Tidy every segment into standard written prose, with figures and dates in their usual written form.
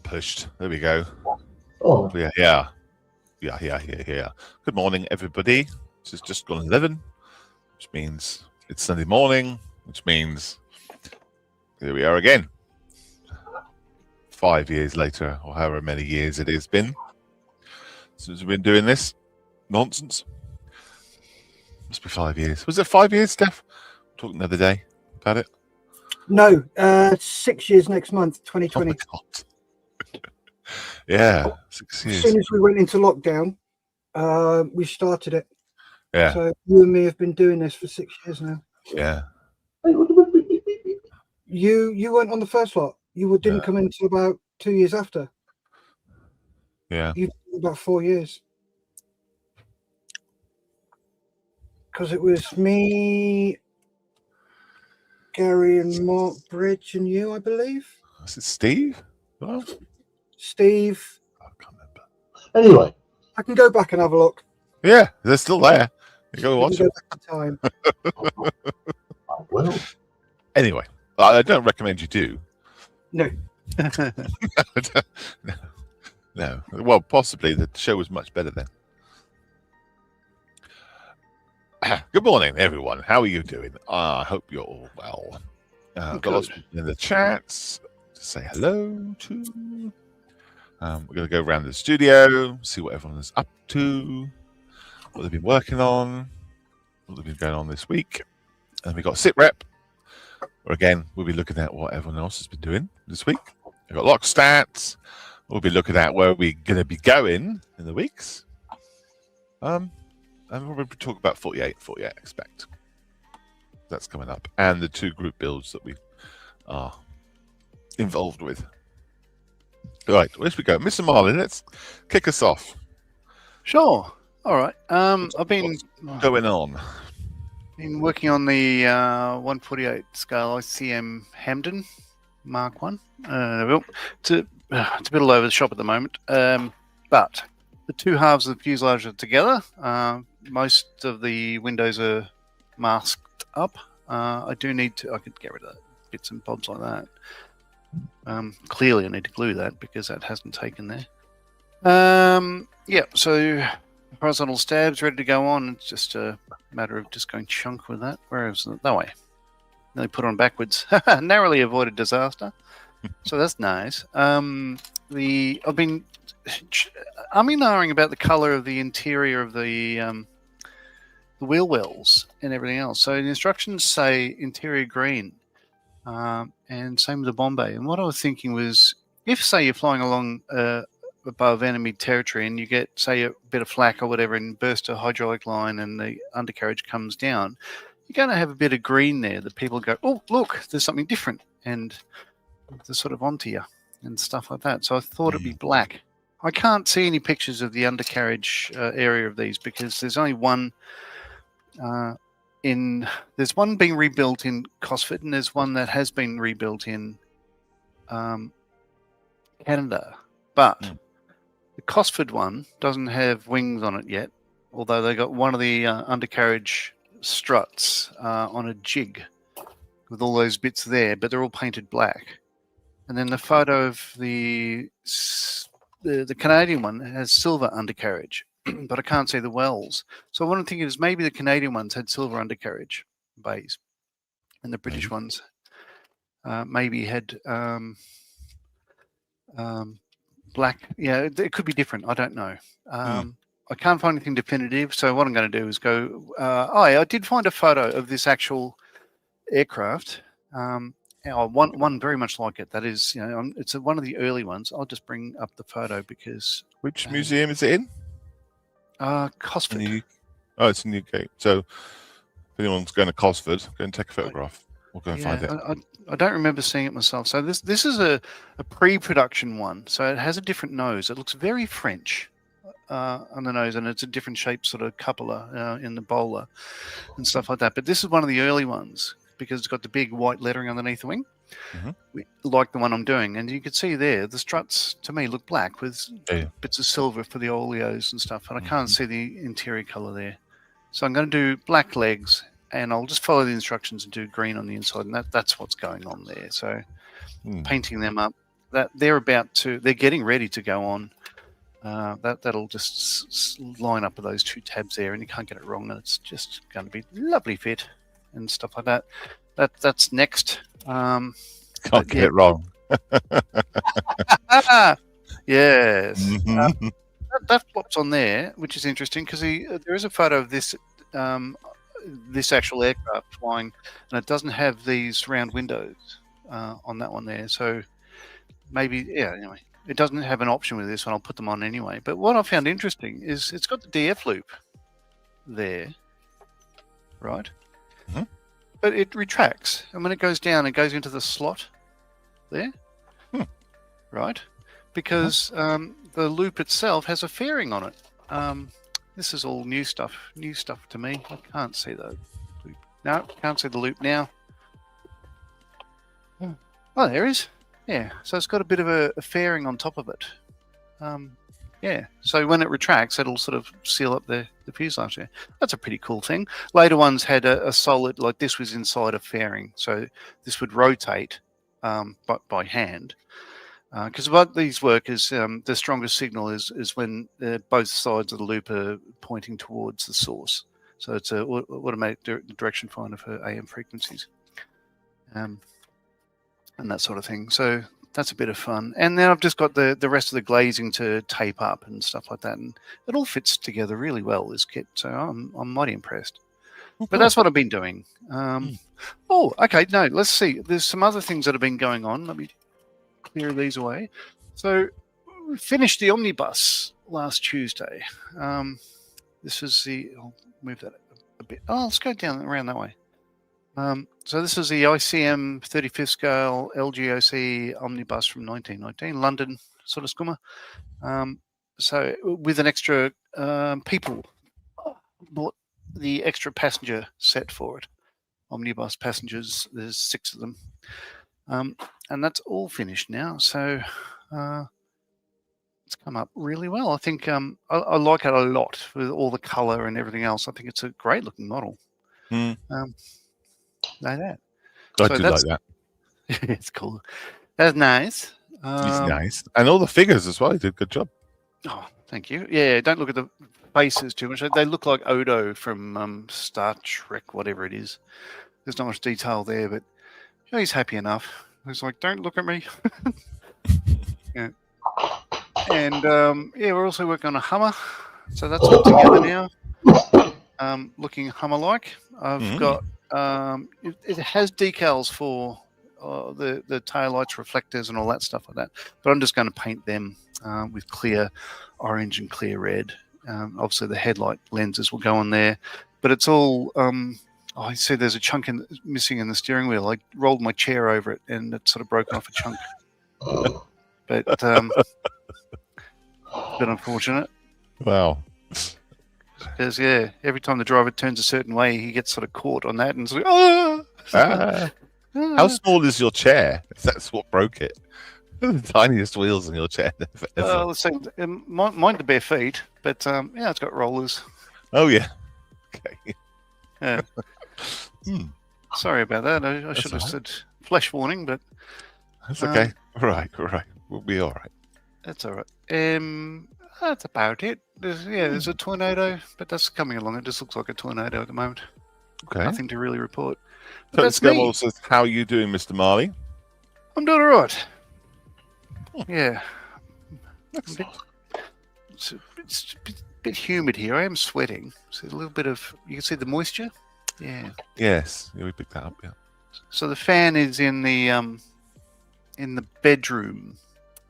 pushed. There we go. Oh, Yeah. Good morning, everybody. This is just gone 11, which means it's Sunday morning, which means here we are again. 5 years later, or however many years it has been since we've been doing this nonsense. Must be 5 years. Was it 5 years, Steph? Talking the other day about it. No, 6 years next month, 2020. Oh my God. Yeah, 6 years. As soon as we went into lockdown, we started it. Yeah. So you and me have been doing this for 6 years now. Yeah. You weren't on the first lot. You didn't come in until about 2 years after. Yeah. You've been about 4 years. Because it was me, Gary and Mark Bridge and you, I believe. Was it Steve? Well, Steve. I can't remember. anyway, I can go back and have a look. Yeah, they're still there. You go watch Go them. back in time. I will. Anyway, I don't recommend you do. No. No. Well, possibly the show was much better then. Good morning, everyone. How are you doing? I hope you're all well. Got lots of people in the chats to say hello to. We're going to go around the studio, see what everyone is up to, what they've been working on, what they've been going on this week. And we've got Sit Rep, where again, we'll be looking at what everyone else has been doing this week. We've got Lock Stats. We'll be looking at where we're going to be going in the weeks. And we'll be talking about 48 Expect. That's coming up. And the 2 group builds that we are involved with. Right, where should we go? Mr. Marlin, let's kick us off. Sure. All right. I've been Going on. working on the 148 scale ICM Hamden Mark 1. It's a bit all over the shop at the moment. But the 2 halves of the fuselage are together. Most of the windows are masked up. I do need to. I could get rid of bits and bobs like that. Clearly, I need to glue that because that hasn't taken there. Yeah. So horizontal stabs ready to go on. It's just a matter of just going chunk with that. Whereas that way, they put on backwards. Narrowly avoided disaster. So that's nice. I've been umming about the color of the interior of the wheel wells and everything else. So the instructions say interior green, and same with the Bombay. And what I was thinking was, if say you're flying along above enemy territory and you get say a bit of flak or whatever and burst a hydraulic line and the undercarriage comes down, you're going to have a bit of green there that people go, oh look, there's something different, and they're sort of onto you and stuff like that. So I thought it'd be black. I can't see any pictures of the undercarriage area of these because there's only one there's one being rebuilt in Cosford and there's one that has been rebuilt in Canada. But the Cosford one doesn't have wings on it yet, although they got one of the undercarriage struts on a jig with all those bits there, but they're all painted black. And then the photo of the Canadian one has silver undercarriage, but I can't see the wells. So what I'm thinking is maybe the Canadian ones had silver undercarriage bays, and the British ones maybe had black. Yeah, it could be different. I don't know. I can't find anything definitive. So what I'm going to do is go. I did find a photo of this actual aircraft. One very much like it. That is, it's one of the early ones. I'll just bring up the photo because. Which museum is it in? Cosford. It's in the UK. So if anyone's going to Cosford, go and take a photograph. We'll go and find it. I don't remember seeing it myself. So this is a pre-production one. So it has a different nose. It looks very French on the nose, and it's a different shape sort of cupola in the bowler and stuff like that. But this is one of the early ones, because it's got the big white lettering underneath the wing, like the one I'm doing. And you can see there, the struts, to me, look black with bits of silver for the oleos and stuff. And I can't see the interior colour there. So I'm going to do black legs, and I'll just follow the instructions and do green on the inside. And that's what's going on there. So painting them up. that they're getting ready to go on. That'll just line up with those two tabs there, and you can't get it wrong. And it's just going to be lovely fit and stuff like that. That's next. Can't get it wrong. Yes. Mhm. That flops on there, which is interesting because there is a photo of this this actual aircraft flying, and it doesn't have these round windows on that one there. So maybe, anyway, it doesn't have an option with this one. I'll put them on anyway. But what I found interesting is it's got the DF loop there, right? Mm-hmm. But it retracts, and when it goes down, it goes into the slot there, right? Because the loop itself has a fairing on it. This is all new stuff to me. I can't see the loop. No, can't see the loop now. Oh, there is. Yeah, so it's got a bit of a fairing on top of it. Yeah, so when it retracts, it'll sort of seal up the fuselage there. That's a pretty cool thing. Later ones had a solid, like this was inside a fairing, so this would rotate but by hand. Because what these work is the strongest signal is when both sides of the loop are pointing towards the source. So it's an automatic direction finder for AM frequencies. And that sort of thing. So that's a bit of fun. And then I've just got the rest of the glazing to tape up and stuff like that. And it all fits together really well, this kit. So I'm mighty impressed. But that's what I've been doing. Oh, okay. No, let's see. There's some other things that have been going on. Let me clear these away. So we finished the omnibus last Tuesday. This is I'll move that a bit. Oh, let's go down around that way. So this is the ICM 35th scale LGOC omnibus from 1919, London sort of skimmer. So with an extra people bought the extra passenger set for it. Omnibus passengers, there's 6 of them. And that's all finished now. So it's come up really well. I think I like it a lot with all the color and everything else. I think it's a great looking model. Like that. I do like that. It's cool. That's nice. It's nice. And all the figures as well. You did a good job. Oh, thank you. Yeah, don't look at the faces too much. They look like Odo from Star Trek, whatever it is. There's not much detail there, but he's happy enough. He's like, don't look at me. Yeah. And we're also working on a Hummer. So that's all together now. Looking Hummer-like. I've got it has decals for the taillights, reflectors, and all that stuff like that. But I'm just going to paint them with clear orange and clear red. Obviously, the headlight lenses will go on there. But it's all... I see there's a chunk missing in the steering wheel. I rolled my chair over it, and it sort of broke off a chunk. But a bit unfortunate. Wow. Because, every time the driver turns a certain way, he gets sort of caught on that and sort of, How small is your chair? If that's what broke it. The tiniest wheels in your chair. Let's see. Mine to bare feet, but it's got rollers. Oh, yeah. Okay. Yeah. Sorry about that. I should have said flash warning, but that's okay. All right. We'll be all right. That's all right. That's about it. There's a tornado, but that's coming along. It just looks like a tornado at the moment. Okay. Nothing to really report. So that's me. Says, how are you doing, Mr. Marley? I'm doing all right. Yeah. It's a bit humid here. I am sweating. So a little bit of... You can see the moisture? Yeah. Yes. Yeah, we picked that up, yeah. So the fan is in the bedroom.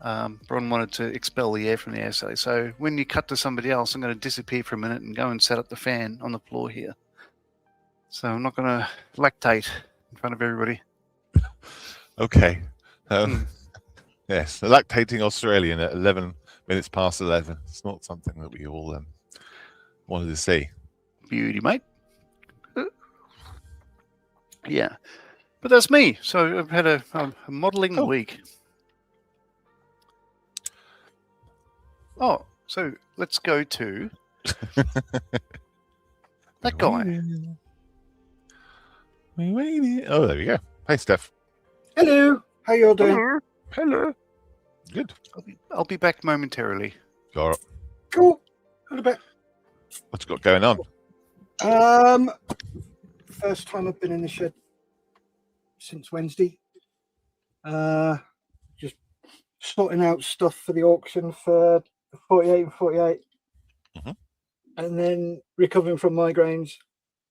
Bron wanted to expel the air from the air. So when you cut to somebody else, I'm going to disappear for a minute and go and set up the fan on the floor here. So I'm not going to lactate in front of everybody. Okay. Yes, the lactating Australian at 11 minutes past 11. It's not something that we all wanted to see. Beauty, mate. Yeah. But that's me. So I've had a modelling week. Oh, so let's go to that guy. Oh, there we go. Hey, Steph. Hello. How you all doing? Hello. Good. I'll be back momentarily. All right. Cool. A bit. What you got going on? First time I've been in the shed since Wednesday. Just sorting out stuff for the auction for 48 and 48. Mhm. And then recovering from migraines.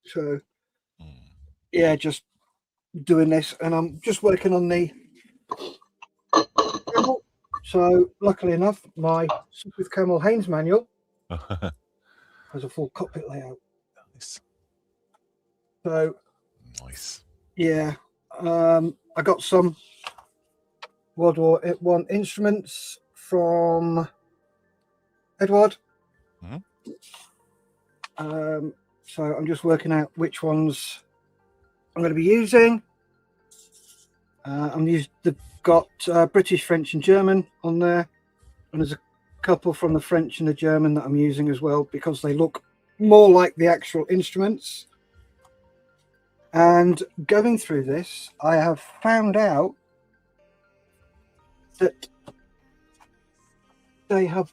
So, yeah, just doing this. And I'm just working on the... So, luckily enough, my with Camel Haynes manual has a full cockpit layout. Nice. So, Nice. yeah, I got some World War I instruments from Edward. Mhm. So I'm just working out which ones I'm going to be using. They've got British, French, and German on there, and there's a couple from the French and the German that I'm using as well because they look more like the actual instruments. And going through this, I have found out that they have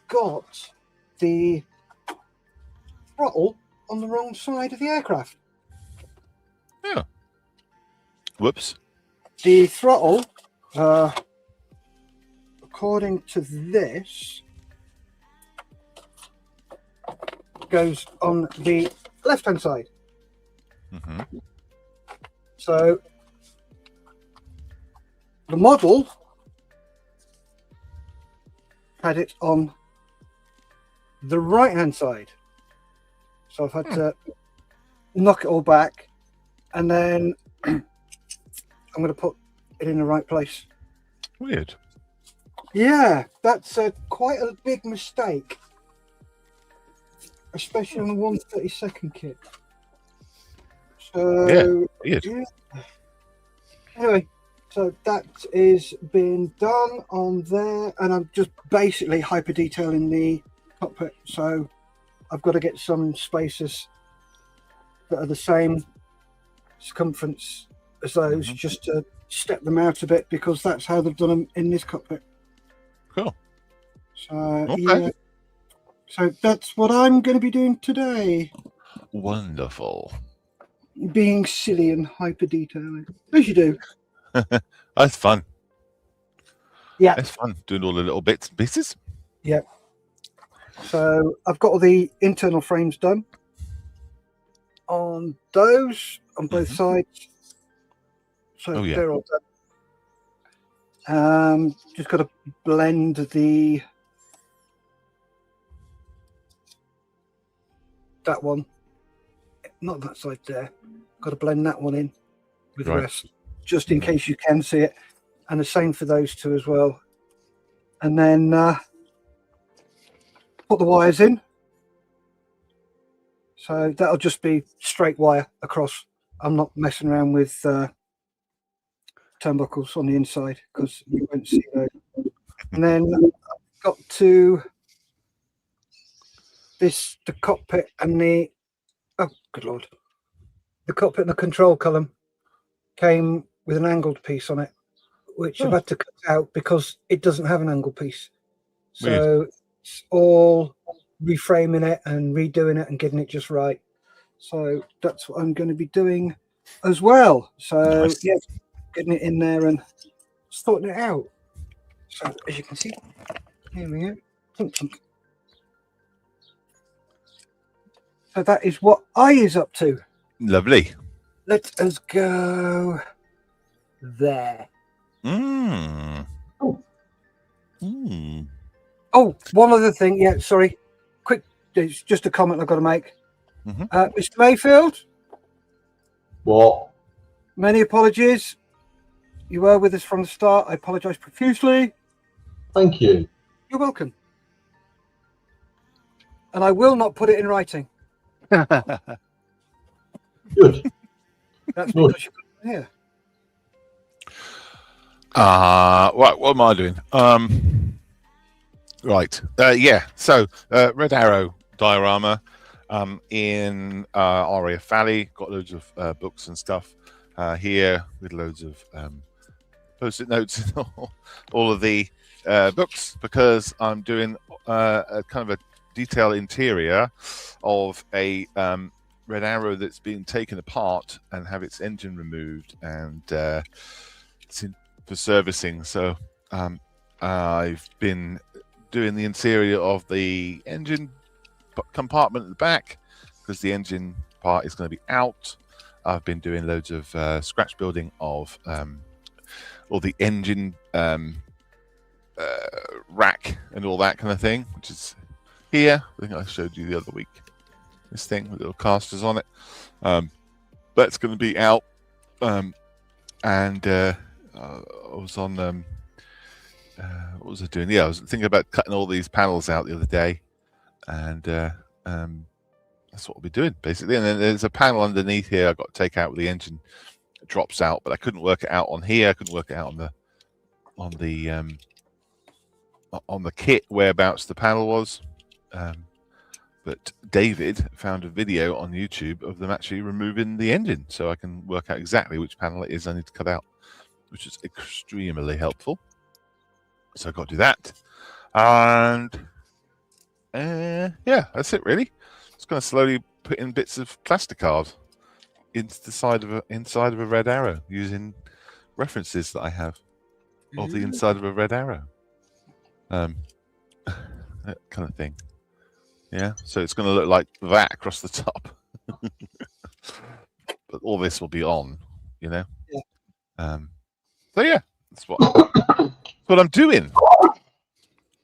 got the throttle on the wrong side of the aircraft. Yeah. Whoops. The throttle, according to this, goes on the left-hand side. Mm-hmm. So the model had it on the right-hand side. So I've had to knock it all back, and then I'm going to put it in the right place. Weird. Yeah, that's quite a big mistake, especially on the 132nd kit. So, Weird. yeah. Anyway, so that is being done on there, and I'm just basically hyper detailing the cockpit. So I've got to get some spacers that are the same circumference as those, just to step them out a bit, because that's how they've done them in this cockpit. Cool. So Okay. yeah, so that's what I'm going to be doing today, Wonderful. being silly and hyper detailing, as you do. That's fun. Yeah. That's fun doing all the little bits and pieces. Yeah. So I've got all the internal frames done on those on both sides. So Oh, yeah. they're all done. Just got to blend that one, not that side there. Got to blend that one in with the rest, just in case you can see it. And the same for those two as well. And then put the wires in. So that'll just be straight wire across. I'm not messing around with turnbuckles on the inside because you won't see those. And then I've got to the cockpit and the, oh good lord, the cockpit and the control column came with an angled piece on it, which I've had to cut out because it doesn't have an angled piece. So it's all reframing it and redoing it and getting it just right. So that's what I'm going to be doing as well. So yeah, getting it in there and sorting it out. So as you can see, here we go. Clunk, clunk. So that is what I is up to. Lovely. Let us go there. Mm. Oh. Mm. Oh, one other thing. Yeah, sorry. Quick, it's just a comment I've got to make. Mr. Mayfield. What? Many apologies. You were with us from the start. I apologise profusely. Thank you. You're welcome. And I will not put it in writing. Good. That's Good. because you put it here. Right, what am I doing? Right. Yeah. So Red Arrow diorama in RAF Valley. Got loads of books and stuff here with loads of post-it notes in all of the books, because I'm doing a kind of a detailed interior of a Red Arrow that's been taken apart and have its engine removed, and it's in for servicing. So I've been doing the interior of the engine compartment at the back, because the engine part is going to be out. I've been doing loads of scratch building of all the engine rack and all that kind of thing, which is here. I think I showed you the other week. This thing with little casters on it. That's going to be out. And I was on. What was I doing? Yeah, I was thinking about cutting all these panels out the other day, and that's what we'll be doing basically. And then there's a panel underneath here I've got to take out where the engine drops out, but I couldn't work it out on here. I couldn't work it out on the kit whereabouts the panel was. But David found a video on YouTube of them actually removing the engine, so I can work out exactly which panel it is I need to cut out, which is extremely helpful. So I've got to do that. And yeah, that's it really. Just going to slowly put in bits of plasticard into the side of inside of a Red Arrow, using references that I have of the inside of a Red Arrow. That kind of thing. Yeah, so it's going to look like that across the top. But all this will be on, you know. Yeah. So yeah, that's what I'm doing.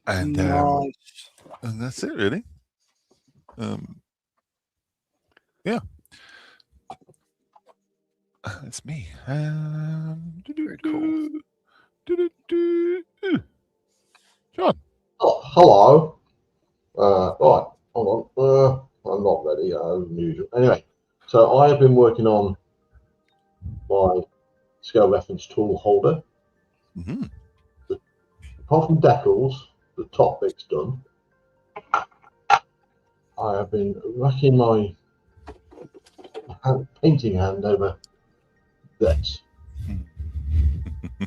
And Nice. and that's it really. Yeah. It's me. Very cool. John. Oh, hello. Right, hold on. I'm not ready, as usual. Anyway, so I have been working on my scale reference tool holder. Mm-hmm. Apart from decals, the top bit's done. I have been racking my painting hand over this.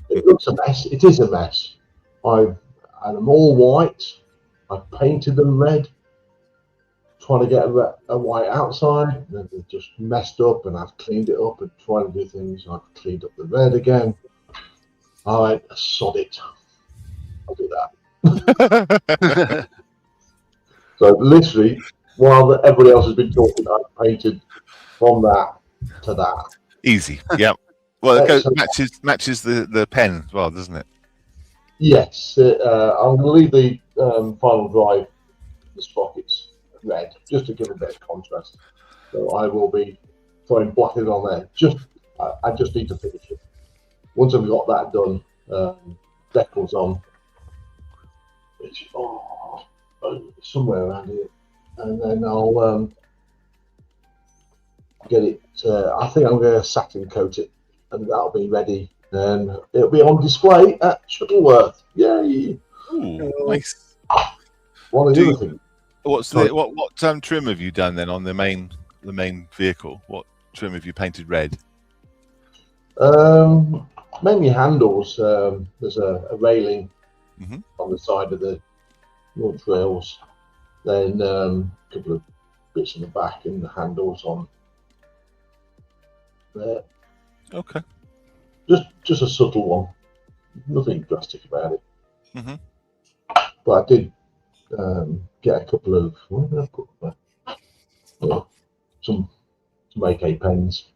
It looks a mess. It is a mess. I've had them all white. I've painted them red, trying to get a white outside. Then they've just messed up, and I've cleaned it up and tried to do things. I've cleaned up the red again. I went, sod it. I'll do that. So literally, while everybody else has been talking, I've painted from that to that. Easy. Yep. Well, it goes, matches the pen as well, doesn't it? Yes. I'm going to leave the final drive, the sprockets red, just to give a bit of contrast. So I will be throwing blackers on there. I just need to finish it. Once I've got that done, decals on, which somewhere around here, and then I'll get it. I think I'm going to satin coat it, and that'll be ready. And it'll be on display at Shuttleworth. Yay! Ooh, nice. One of the other things. What trim have you done then on the main vehicle? What trim have you painted red? Mainly handles. There's a railing Mm-hmm. on the side of the launch rails. Then a couple of bits in the back and the handles on there. Okay. Just a subtle one. Nothing drastic about it. Mm-hmm. But I did get a couple of some AK pens,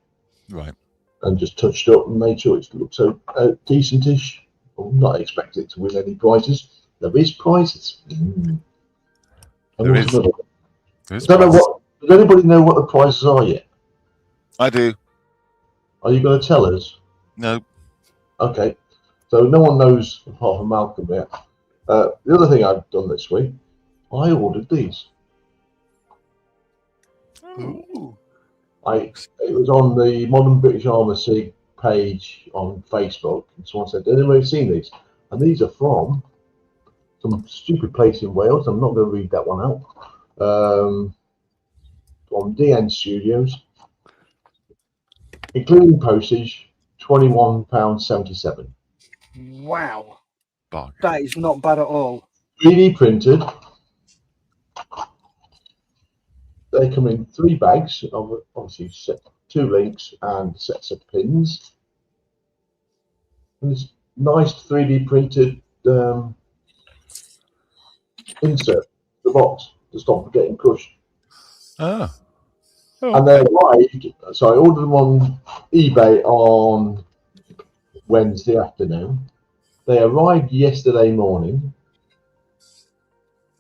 Right. and just touched up and made sure it looked so decentish. I'm not expecting it to win any prizes. There is prizes. There is. Does anybody know what the prizes are yet? I do. Are you going to tell us? No. Okay. So no one knows apart from Malcolm yet. The other thing I've done this week, I ordered these. Ooh. It was on the Modern British Armour SIG page on Facebook, and someone said, "Has anybody seen these?" And these are from some stupid place in Wales. I'm not going to read that one out. From DN Studios, including postage, £21.77. Wow. Bargain. That is not bad at all. 3D printed. They come in 3 bags of obviously 2 links and sets of pins. And it's nice 3D printed insert the box to stop getting crushed. Oh. And they arrived. So I ordered them on eBay on Wednesday afternoon. They arrived yesterday morning,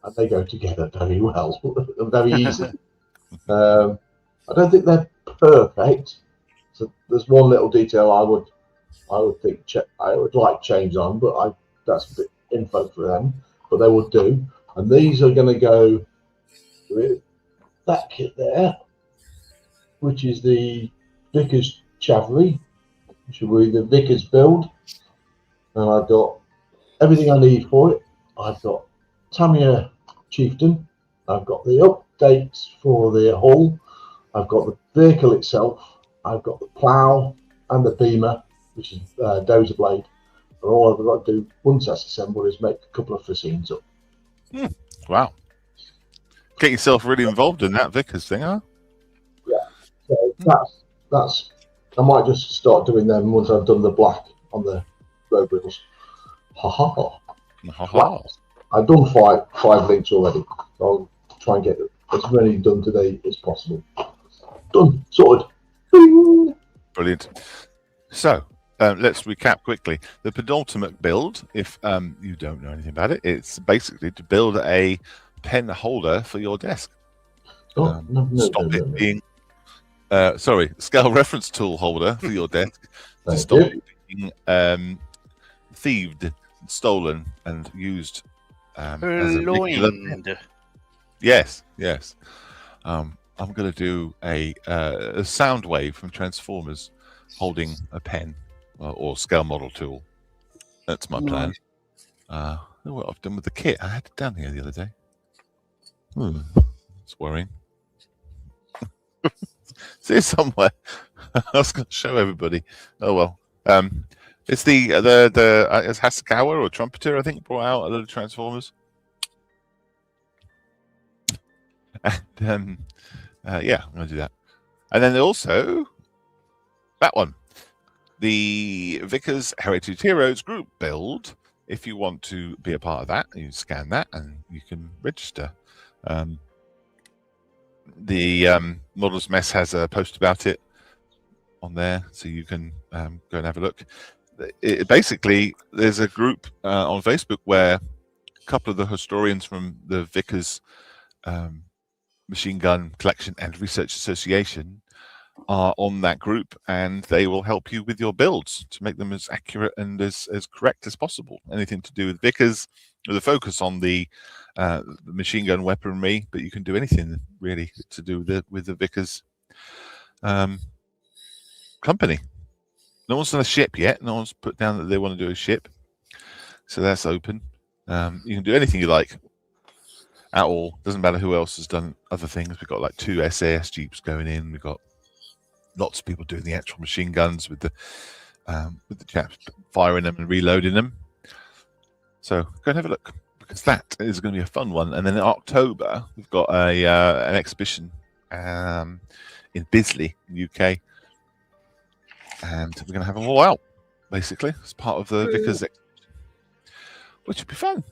and they go together very well, very easily. I don't think they're perfect. So there's one little detail I would like change on, but that's a bit info for them. But they will do, and these are going to go with that kit there, which is the Vickers Chavry, which will be the Vickers build, and I've got everything I need for it. I've got Tamiya Chieftain. I've got the updates for the hull. I've got the vehicle itself. I've got the plough and the beamer, which is dozer blade. And all I've got to do once that's assembled is make a couple of fascines up. Wow. Get yourself really involved in that Vickers thing, huh? Yeah. So that's. I might just start doing them once I've done the black on the road wheels. Ha ha ha. Ha ha. I've done five links already. So I'll try and get as many done today as possible. Done. Sorted. Bing. Brilliant. So let's recap quickly. The penultimate build, if you don't know anything about it, it's basically to build a pen holder for your desk. Being scale reference tool holder for your desk to stop it being thieved, stolen, and used as a regular pen. Yes. I'm going to do a sound wave from Transformers holding a pen or scale model tool. That's my plan. What I've done with the kit. I had it down here the other day. It's worrying. See it somewhere. I was going to show everybody. Oh well. It's the it's Hasakawa or Trumpeter, I think, brought out a little Transformers. And yeah, I'm going to do that. And then also that one, the Vickers Heritage Heroes group build. If you want to be a part of that, you scan that and you can register. The Models Mess has a post about it on there, so you can go and have a look. Basically, there's a group on Facebook where a couple of the historians from the Vickers Machine Gun Collection and Research Association are on that group, and they will help you with your builds to make them as accurate and as correct as possible. Anything to do with Vickers, with a focus on the machine gun weaponry, but you can do anything really to do with the Vickers company. No one's done a ship yet. No one's put down that they want to do a ship, so that's open. You can do anything you like at all. Doesn't matter who else has done other things. We've got like 2 SAS Jeeps going in. We've got lots of people doing the actual machine guns with the chaps firing them and reloading them. So go and have a look, because that is going to be a fun one. And then in October, we've got an exhibition in Bisley, UK, and we're going to have them all out, basically, as part of the Vickers exhibition, which would be fun.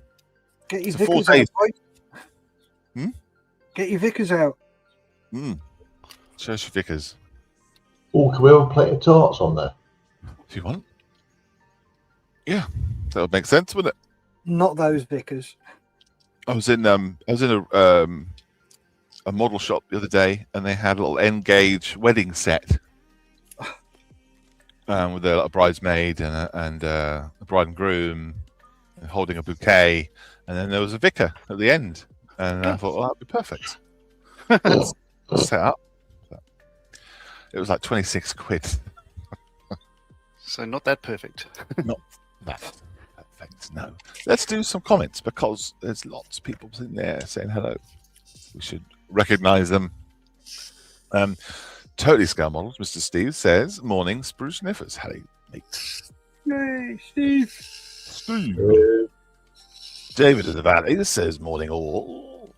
Get your Vickers out, boy. Get your Vickers out. Show us your Vickers. Oh, can we have a plate of tarts on there? If you want. Yeah, that would make sense, wouldn't it? Not those Vickers. I was in a model shop the other day, and they had a little N-gauge wedding set with a bridesmaid and a bride and groom holding a bouquet, and then there was a vicar at the end, and I thought, well, that'd be perfect. Set up. It was like 26 quid. So not that perfect. Not that perfect, no. Let's do some comments, because there's lots of people sitting there saying hello. We should recognize them. Totally Scale Models, Mr. Steve says, morning, Spruce Sniffers. Hey, mate. Yay, Steve. Steve. David of the Valley says morning all.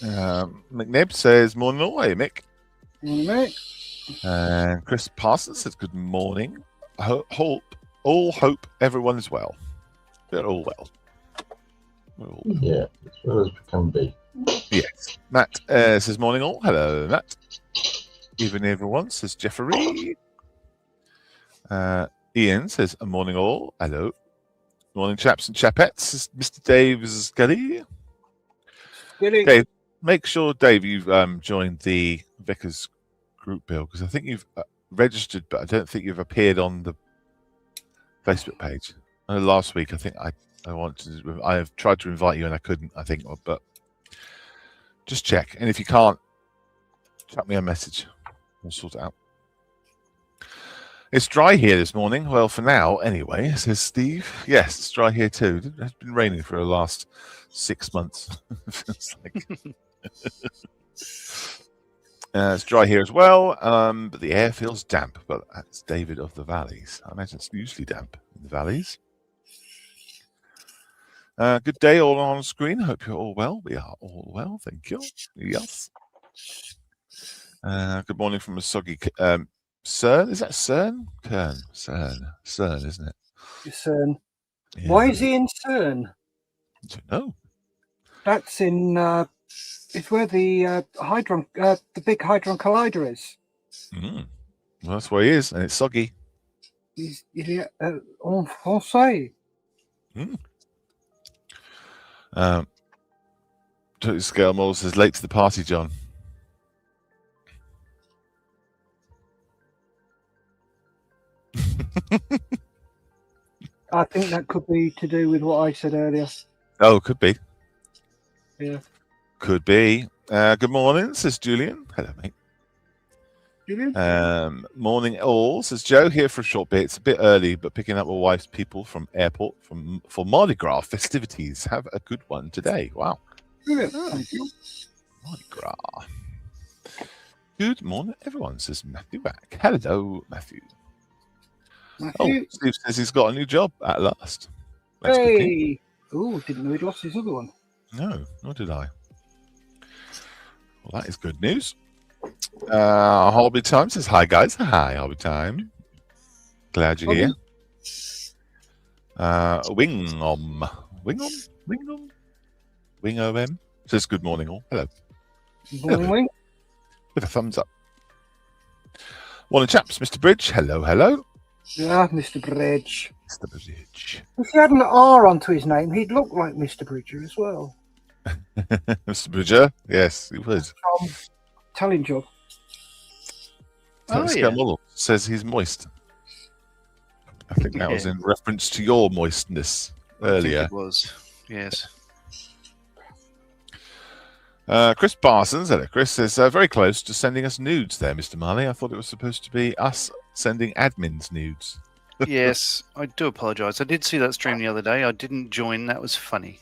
McNib says morning all. Hey, Mick. Morning, mate. And Chris Parsons says good morning. Hope everyone is well. They're all well. We're all well. Yeah, as well as we can be. Yes. Matt says morning all. Hello, Matt. Even everyone says Jeffrey. Ian says a morning all. Hello. Morning, chaps and chapettes. Says Mr. Dave Scully. Dave, make sure, Dave, you've joined the Vickers group, Bill, because I think you've registered, but I don't think you've appeared on the Facebook page. I know last week, I think I have tried to invite you and I couldn't, I think, but just check. And if you can't, chuck me a message. We'll sort it out. It's dry here this morning. Well, for now, anyway, says Steve. Yes, it's dry here too. It's been raining for the last 6 months. Feels like. It's dry here as well, but the air feels damp. But that's David of the Valleys. I imagine it's usually damp in the valleys. Good day, all on screen. Hope you're all well. We are all well, thank you. Yes. Good morning from a soggy CERN. Is that CERN? CERN, isn't it? CERN. Yeah. Why is he in CERN? I don't know. That's in. It's where the the big hadron collider is. Well, that's where he is, and it's soggy. He's en français. Total Scale Model says late to the party, John. I think that could be to do with what I said earlier. Oh, could be. Yeah. Could be. Good morning, says Julian. Hello, mate. Julian? Morning all, says Joe, here for a short bit. It's a bit early, but picking up my wife's people from airport for Mardi Gras festivities. Have a good one today. Wow. Brilliant. Thank you. Mardi Gras. Good morning, everyone, says Matthew back. Hello, Matthew. Oh, Steve says he's got a new job at last. That's hey! Oh, didn't know he'd lost his other one. No, nor did I. Well, that is good news. Hobby Time says hi, guys. Hi, Hobby Time. Glad you're here. Wingom says good morning, all. Hello. Good morning, Wing. With a thumbs up. Morning, chaps. Mr. Bridge. Hello, hello. Yeah, Mr. Bridge. Mr. Bridge. If he had an R onto his name, he'd look like Mr. Bridger as well. Mr. Bridger? Yes, he would. Talent job. Model says he's moist. I think that was in reference to your moistness earlier. I think it was, yes. Chris Parsons, hello, Chris, says very close to sending us nudes there, Mr. Marley. I thought it was supposed to be us sending admins nudes. Yes, I do apologise. I did see that stream the other day. I didn't join. That was funny.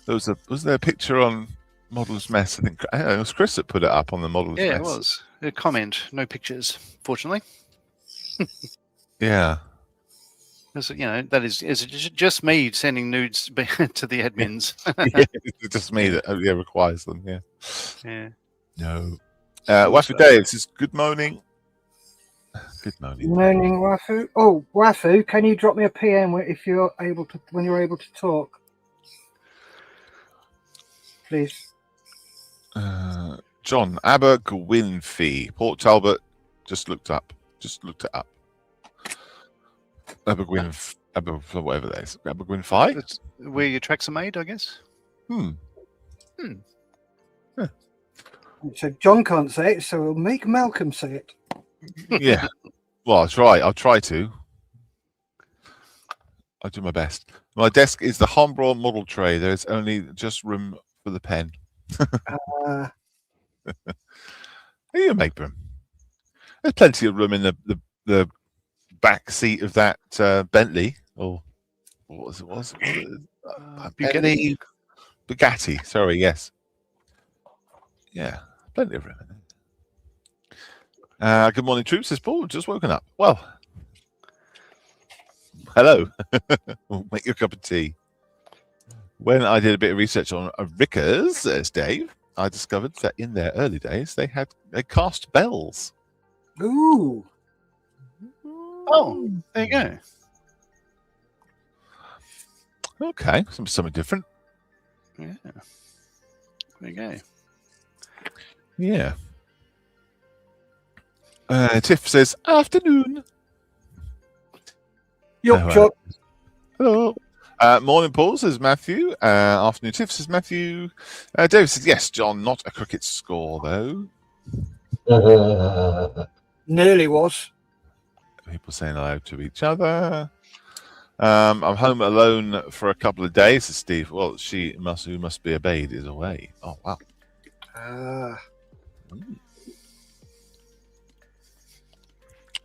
Was there a picture on Model's Mess? I think it was Chris that put it up on the Model's Mess. Yeah, it was. A comment, no pictures, fortunately. Yeah. You know, that is just me sending nudes to the admins. It's just me that requires them. Yeah. Yeah. No. Wafu Dave says good morning. Good morning. Good morning, Wafu. Oh, Wafu, can you drop me a PM if you're able to when you're able to talk, please? John Abergwynfi, Port Talbot. Just looked it up. Abergwynf, whatever that is. Abergwynfi? That's where your tracks are made, I guess. So John can't say it, so we'll make Malcolm say it. Yeah. Well, I'll try. I'll try to. I'll do my best. My desk is the Hombro model tray. There's only just room for the pen. You make room. There's plenty of room in the back seat of that Bentley. Or what was it? Bugatti. Sorry, yes. Yeah, plenty of room in there. Good morning, troops. Says Paul. Just woken up. Well, hello. Make your cup of tea. When I did a bit of research on Rickers, says Dave, I discovered that in their early days they cast bells. Ooh. Oh, there you go. Okay, something different. Yeah. There you go. Yeah. Tiff says, afternoon. Yup, Chuck. Hello. Morning, Paul, says Matthew. Afternoon, Tiff, says Matthew. David says, yes, John, not a cricket score, though. Nearly was. People saying hello to each other. I'm home alone for a couple of days, says Steve. Well, who must be obeyed is away. Oh, wow.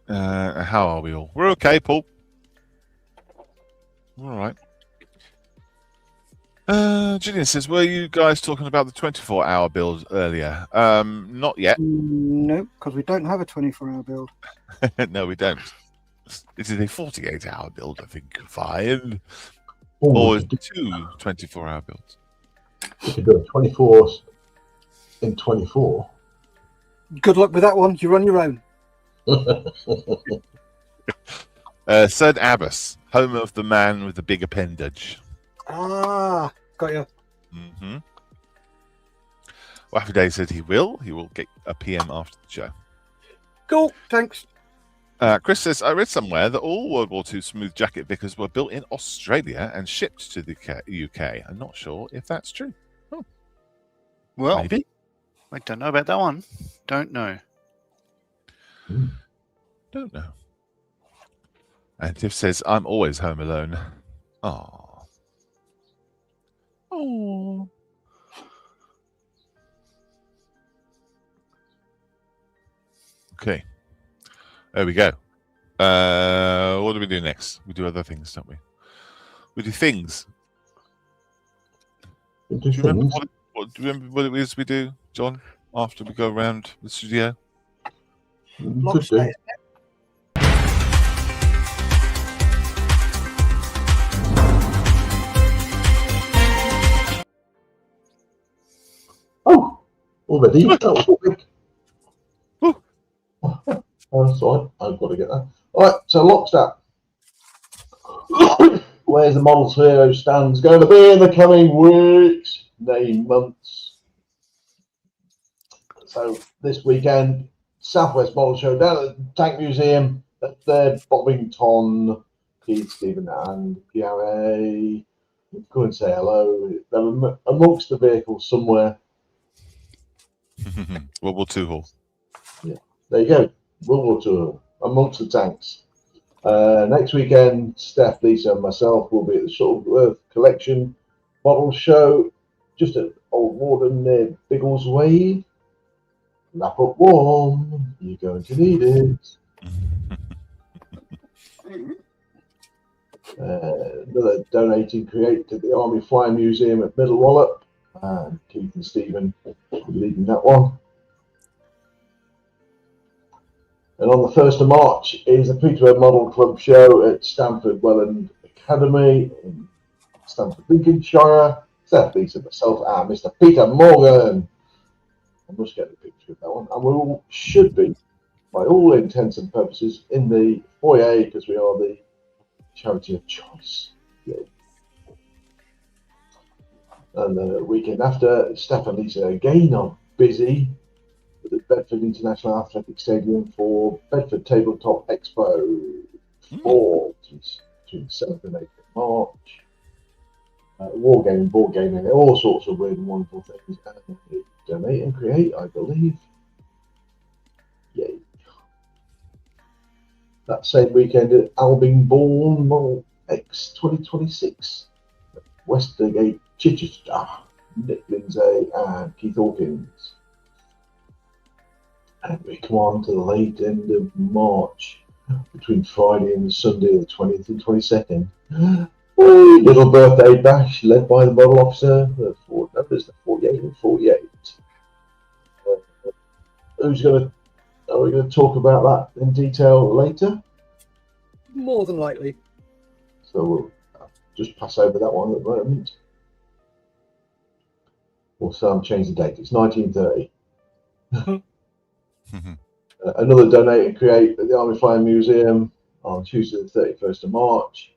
How are we all? We're okay, Paul. All right. Gillian says, were you guys talking about the 24-hour build earlier? Not yet. No, because we don't have a 24-hour build. No, we don't. This is a 48-hour build, I think. Fine. Oh, Or 24-hour builds. you could do a 24 in 24. Good luck with that one. You're on your own. Sir Abbas, home of the man with the big appendage. Got you. Mm-hmm. Waffy Day said he will. He will get a PM after the show. Cool. Thanks. Chris says, I read somewhere that all World War II smooth jacket Vickers were built in Australia and shipped to the UK. I'm not sure if that's true. Oh. Well, maybe. I don't know about that one. Don't know. Don't know. And Tiff says, I'm always home alone. Aww. Oh. Okay. There we go. What do we do next? We do other things, don't we? We do things. Do you remember what it is we do, John, after we go around the studio? Could do. Oh, already? That was quick. Oh, sorry, I've got to get that. All right, so Lockstep. Where's the Models Hero stands going to be in the coming weeks, nay, months? So this weekend, Southwest Model Show down at the Tank Museum at the Bobbington. Keith, Stephen, and Pierre. Go and say hello. They're amongst the vehicles somewhere. World War II hall. Yeah, there you go. World War II amongst the tanks. Next weekend, Steph, Lisa, and myself will be at the Shuttleworth Collection Model Show just at Old Warden near Biggles Wade. Lap up warm. You're going to need it. Another donating create to the Army Flying Museum at Middle Wallop. Keith and Stephen will be leading that one. And on the 1st of March is the Peterborough Model Club show at Stamford Welland Academy in Stamford, Lincolnshire. Steph, Lisa, myself, and Mr. Peter Morgan. I must get the picture of that one. And we all should be, by all intents and purposes, in the foyer because we are the charity of choice. Yeah. And the weekend after, Steph and Lisa again are busy at the Bedford International Athletic Stadium for Bedford Tabletop Expo 4, between 7th and 8th of March. Wargaming, board gaming, all sorts of weird and wonderful things. And donate and create, I believe. Yay. That same weekend at Albingbourne Model X 2026. Westergate, Chichester, Nick Lindsay, and Keith Hawkins. And we come on to the late end of March, between Friday and Sunday, the 20th and 22nd. Little birthday bash led by the model officer, the 48 and 48. Who's going to are we going to talk about that in detail later? More than likely. So we'll just pass over that one at the moment. Also, change the date. It's 1930. Another donate and create at the Army Flying Museum on Tuesday the 31st of March.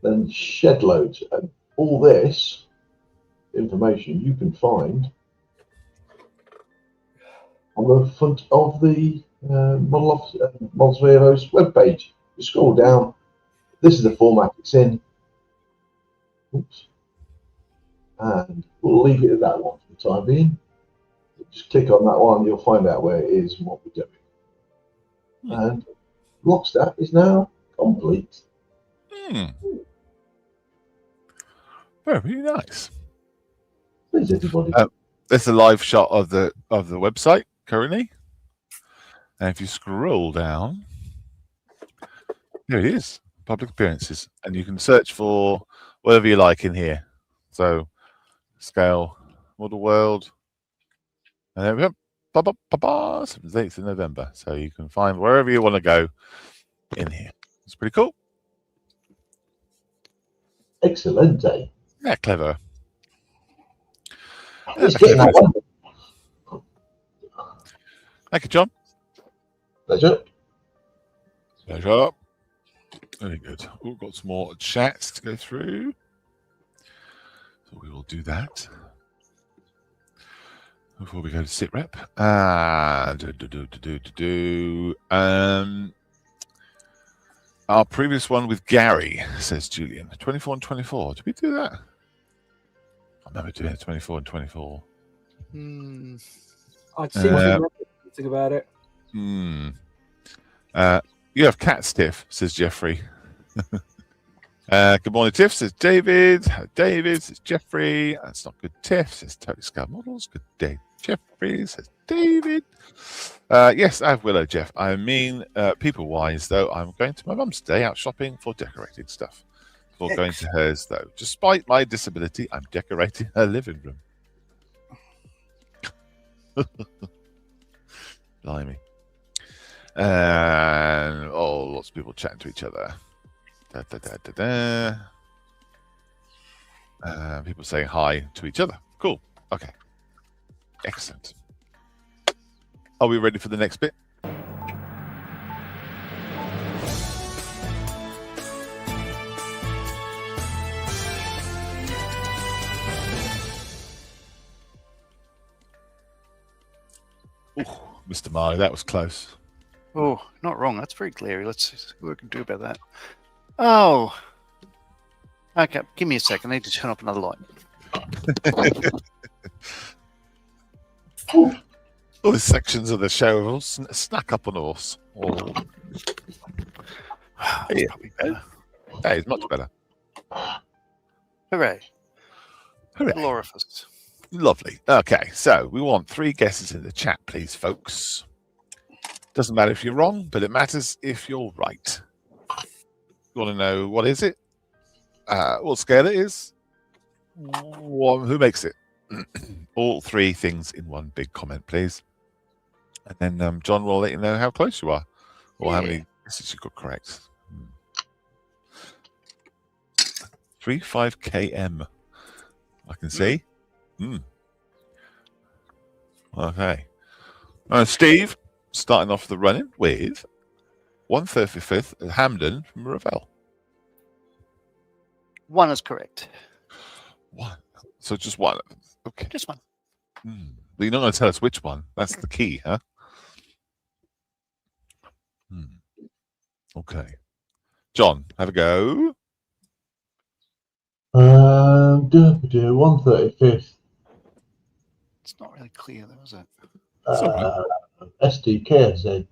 Then shed loads. And all this information you can find on the front of the Models Vero's webpage. You scroll down. This is the format it's in. Oops. And we'll leave it at that one for the time being. Just click on that one, you'll find out where it is and what we're doing. And Lockstep is now complete. Very nice. There's everybody. There's a live shot of the website currently. And if you scroll down, there it is. Public appearances. And you can search for whatever you like in here. So scale, model world. And there we go. 7th of November. So you can find wherever you want to go in here. It's pretty cool. Excellent day. Yeah, clever. It's getting that one. Thank you, John. Pleasure. Pleasure. Very good. We've got some more chats to go through. So we will do that before we go to sit rep. Our previous one with Gary, says Julian. 24 and 24. Did we do that? I remember doing it 24 and 24. I'd see something about it. You have cat stiff, says Jeffrey. Good morning, Tiff, says David. David, says Jeffrey. That's not good, Tiff, says Totally Scale Models. Good day, Jeffrey, says David. Yes, I have Willow, Jeff. I mean, people-wise, though, I'm going to my mum's today out shopping for decorating stuff. Before going to hers, though. Despite my disability, I'm decorating her living room. Blimey. And, lots of people chatting to each other. People saying hi to each other. Cool. Okay. Excellent. Are we ready for the next bit? Ooh, Mr. Marley, that was close. Oh, not wrong. That's very glary. Let's see what we can do about that. Oh. Okay, give me a second. I need to turn up another light. All these sections of the show will snack up on us. Oh. That's probably better. That is much better. Hooray. Hooray. Glorifists. Lovely. Okay, so we want 3 guesses in the chat, please, folks. Doesn't matter if you're wrong, but it matters if you're right. You want to know what is it? What scale it is? Who makes it? All 3 things in one big comment, please. And then John will let you know how close you are, or how many guesses you got correct. 35 km. I can see. Okay. Steve, starting off the running with 135th at Hampden from Ravel. 1 is correct. 1. So just 1. Okay. Just 1. But you're not going to tell us which one. That's the key, huh? Okay. John, have a go. 135th. It's not really clear, though, is it? SDKZ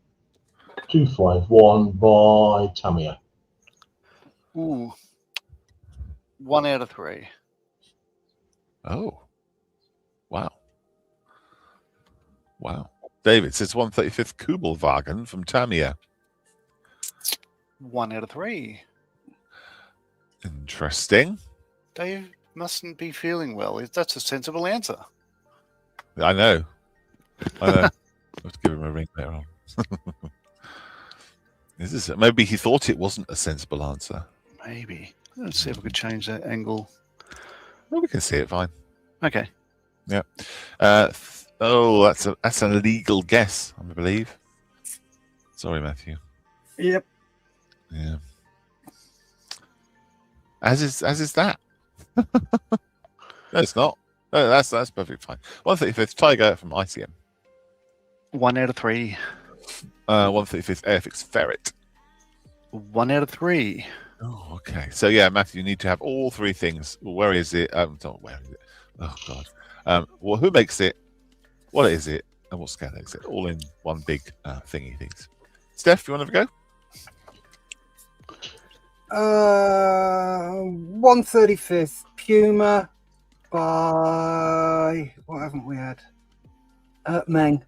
251 by Tamiya. Ooh. 1 out of 3. Oh. Wow. Wow. David says 135th Kubelwagen from Tamiya. 1 out of 3. Interesting. Dave mustn't be feeling well. That's a sensible answer. I know. I know. I have to give him a ring later on. Maybe he thought it wasn't a sensible answer. Maybe. Let's see if we could change that angle. Well, we can see it fine. Okay. Yeah. That's an illegal guess, I believe. Sorry, Matthew. Yep. Yeah. As is that. No, it's not. No, that's perfectly fine. 135th Tiger from ICM. 1 out of 3. 135th Airfix Ferret. 1 out of 3. Oh, okay. So yeah, Matthew, you need to have all three things. Where is it? Where is it? Oh God. Well, who makes it? What is it? And what scale is it? All in one big thingy things. Steph, you want to go? 135th Puma by what haven't we had? Meng.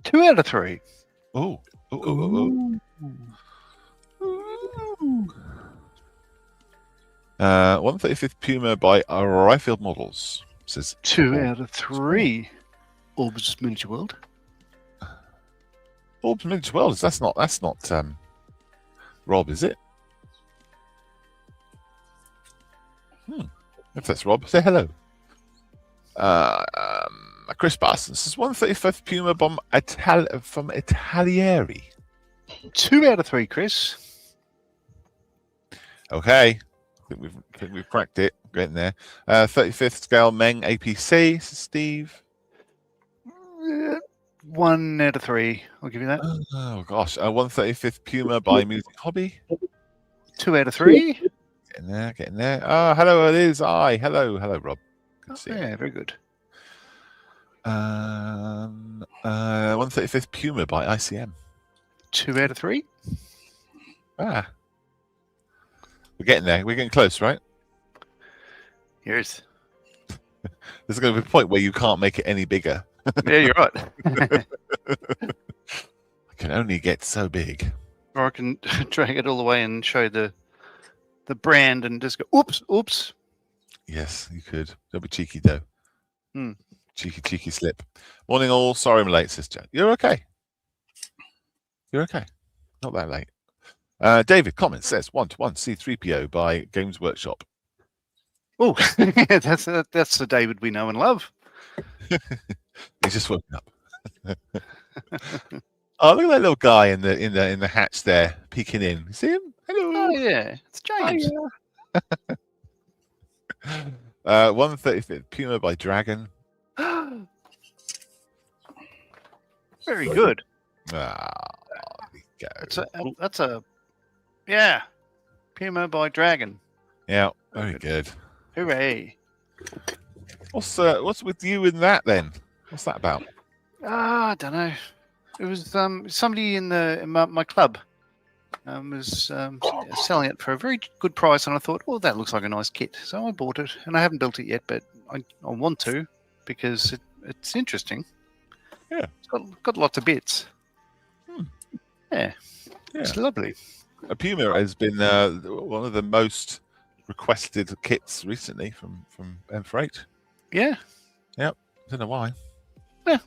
2 out of 3. Oh. 135th Puma by Ryfield Models. Says 2 out of 3. Orbs Miniature World. Orbs Miniature World. That's not Rob, is it? If that's Rob, say hello. Chris Barson says 135th Puma bomb from Italieri. 2 out of 3, Chris. Okay, I think we've cracked it. Getting there. 35th scale Meng APC. Says Steve. 1 out of 3. I'll give you that. Oh gosh, 135th Puma by Music Hobby. 2 out of 3. Getting there. Hello, it is I. Hello, Rob. Good to see you. Yeah, very good. 135th Puma by ICM. 2 out of 3. We're getting there. We're getting close, right? Yours. There's going to be a point where you can't make it any bigger. Yeah, you're right. I can only get so big. Or I can drag it all the way and show the brand and just go, oops. Yes, you could. Don't be cheeky, though. Hmm. Cheeky slip. Morning all. Sorry I'm late, sister. You're okay. You're okay. Not that late. David comments says 1-to-1 C3PO by Games Workshop. Oh, that's the David we know and love. He's just woken up. Oh, look at that little guy in the hatch there, peeking in. You see him? Hello. Oh yeah, it's James. 135th Puma by Dragon. Very good. There we go. That's a Puma by Dragon. Yeah, very good. Hooray! What's with you in that then? What's that about? I don't know. It was somebody in my club was selling it for a very good price, and I thought, oh, that looks like a nice kit, so I bought it, and I haven't built it yet, but I want to because it's interesting. Yeah, it's got lots of bits. Yeah, it's lovely. A Puma has been one of the most requested kits recently from M4H. Yeah. Yep. I don't know why. Yeah.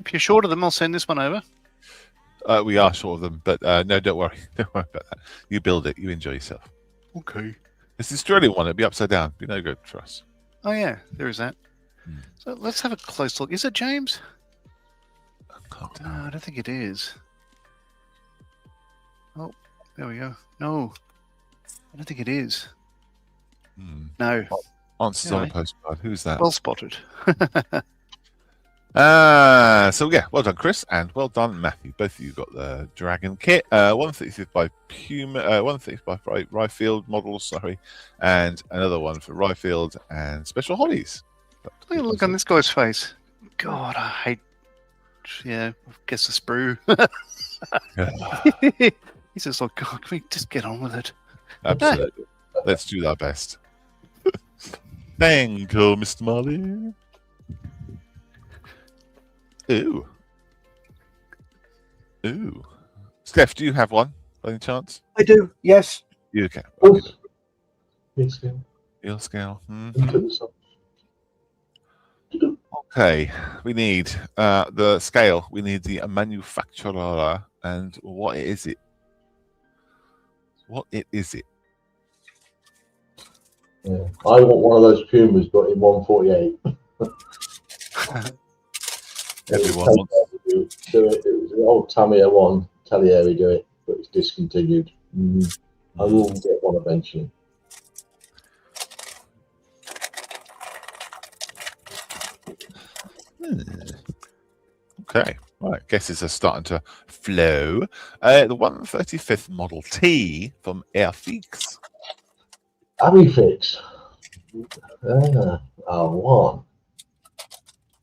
If you're short of them, I'll send this one over. We are short of them, but no, don't worry. Don't worry about that. You build it. You enjoy yourself. Okay. It's the Australian one. It'll be upside down. Be no good for us. Oh, yeah. There is that. So let's have a close look. Is it James? No, I don't think it is. Oh, there we go. No, I don't think it is. No. Answers on a postcard. Who's that? Well spotted. So yeah, well done, Chris, and well done, Matthew. Both of you got the Dragon kit. 135th by Puma, 135th by Ryfield Models, sorry, and another one for Ryfield and Special Hobbies. Look on this guy's face. God, I hate. Yeah, I guess the sprue. He's just like, God, can we just get on with it? Absolutely. Let's do our best. Thank you, Mr. Marley. Ooh. Steph, do you have one by any chance? I do, yes. You can. Yes, yeah. Your scale. Okay, we need the scale. We need the manufacturer, and what is it? What is it? Yeah. I want one of those Pumas, but in 148. Everyone wants. Do it. It was the old Tamiya one. Talieri do it, but it's discontinued. I will get one eventually. Okay, right. Guesses are starting to flow. The 135th Model T from Airfix. Avifix. One.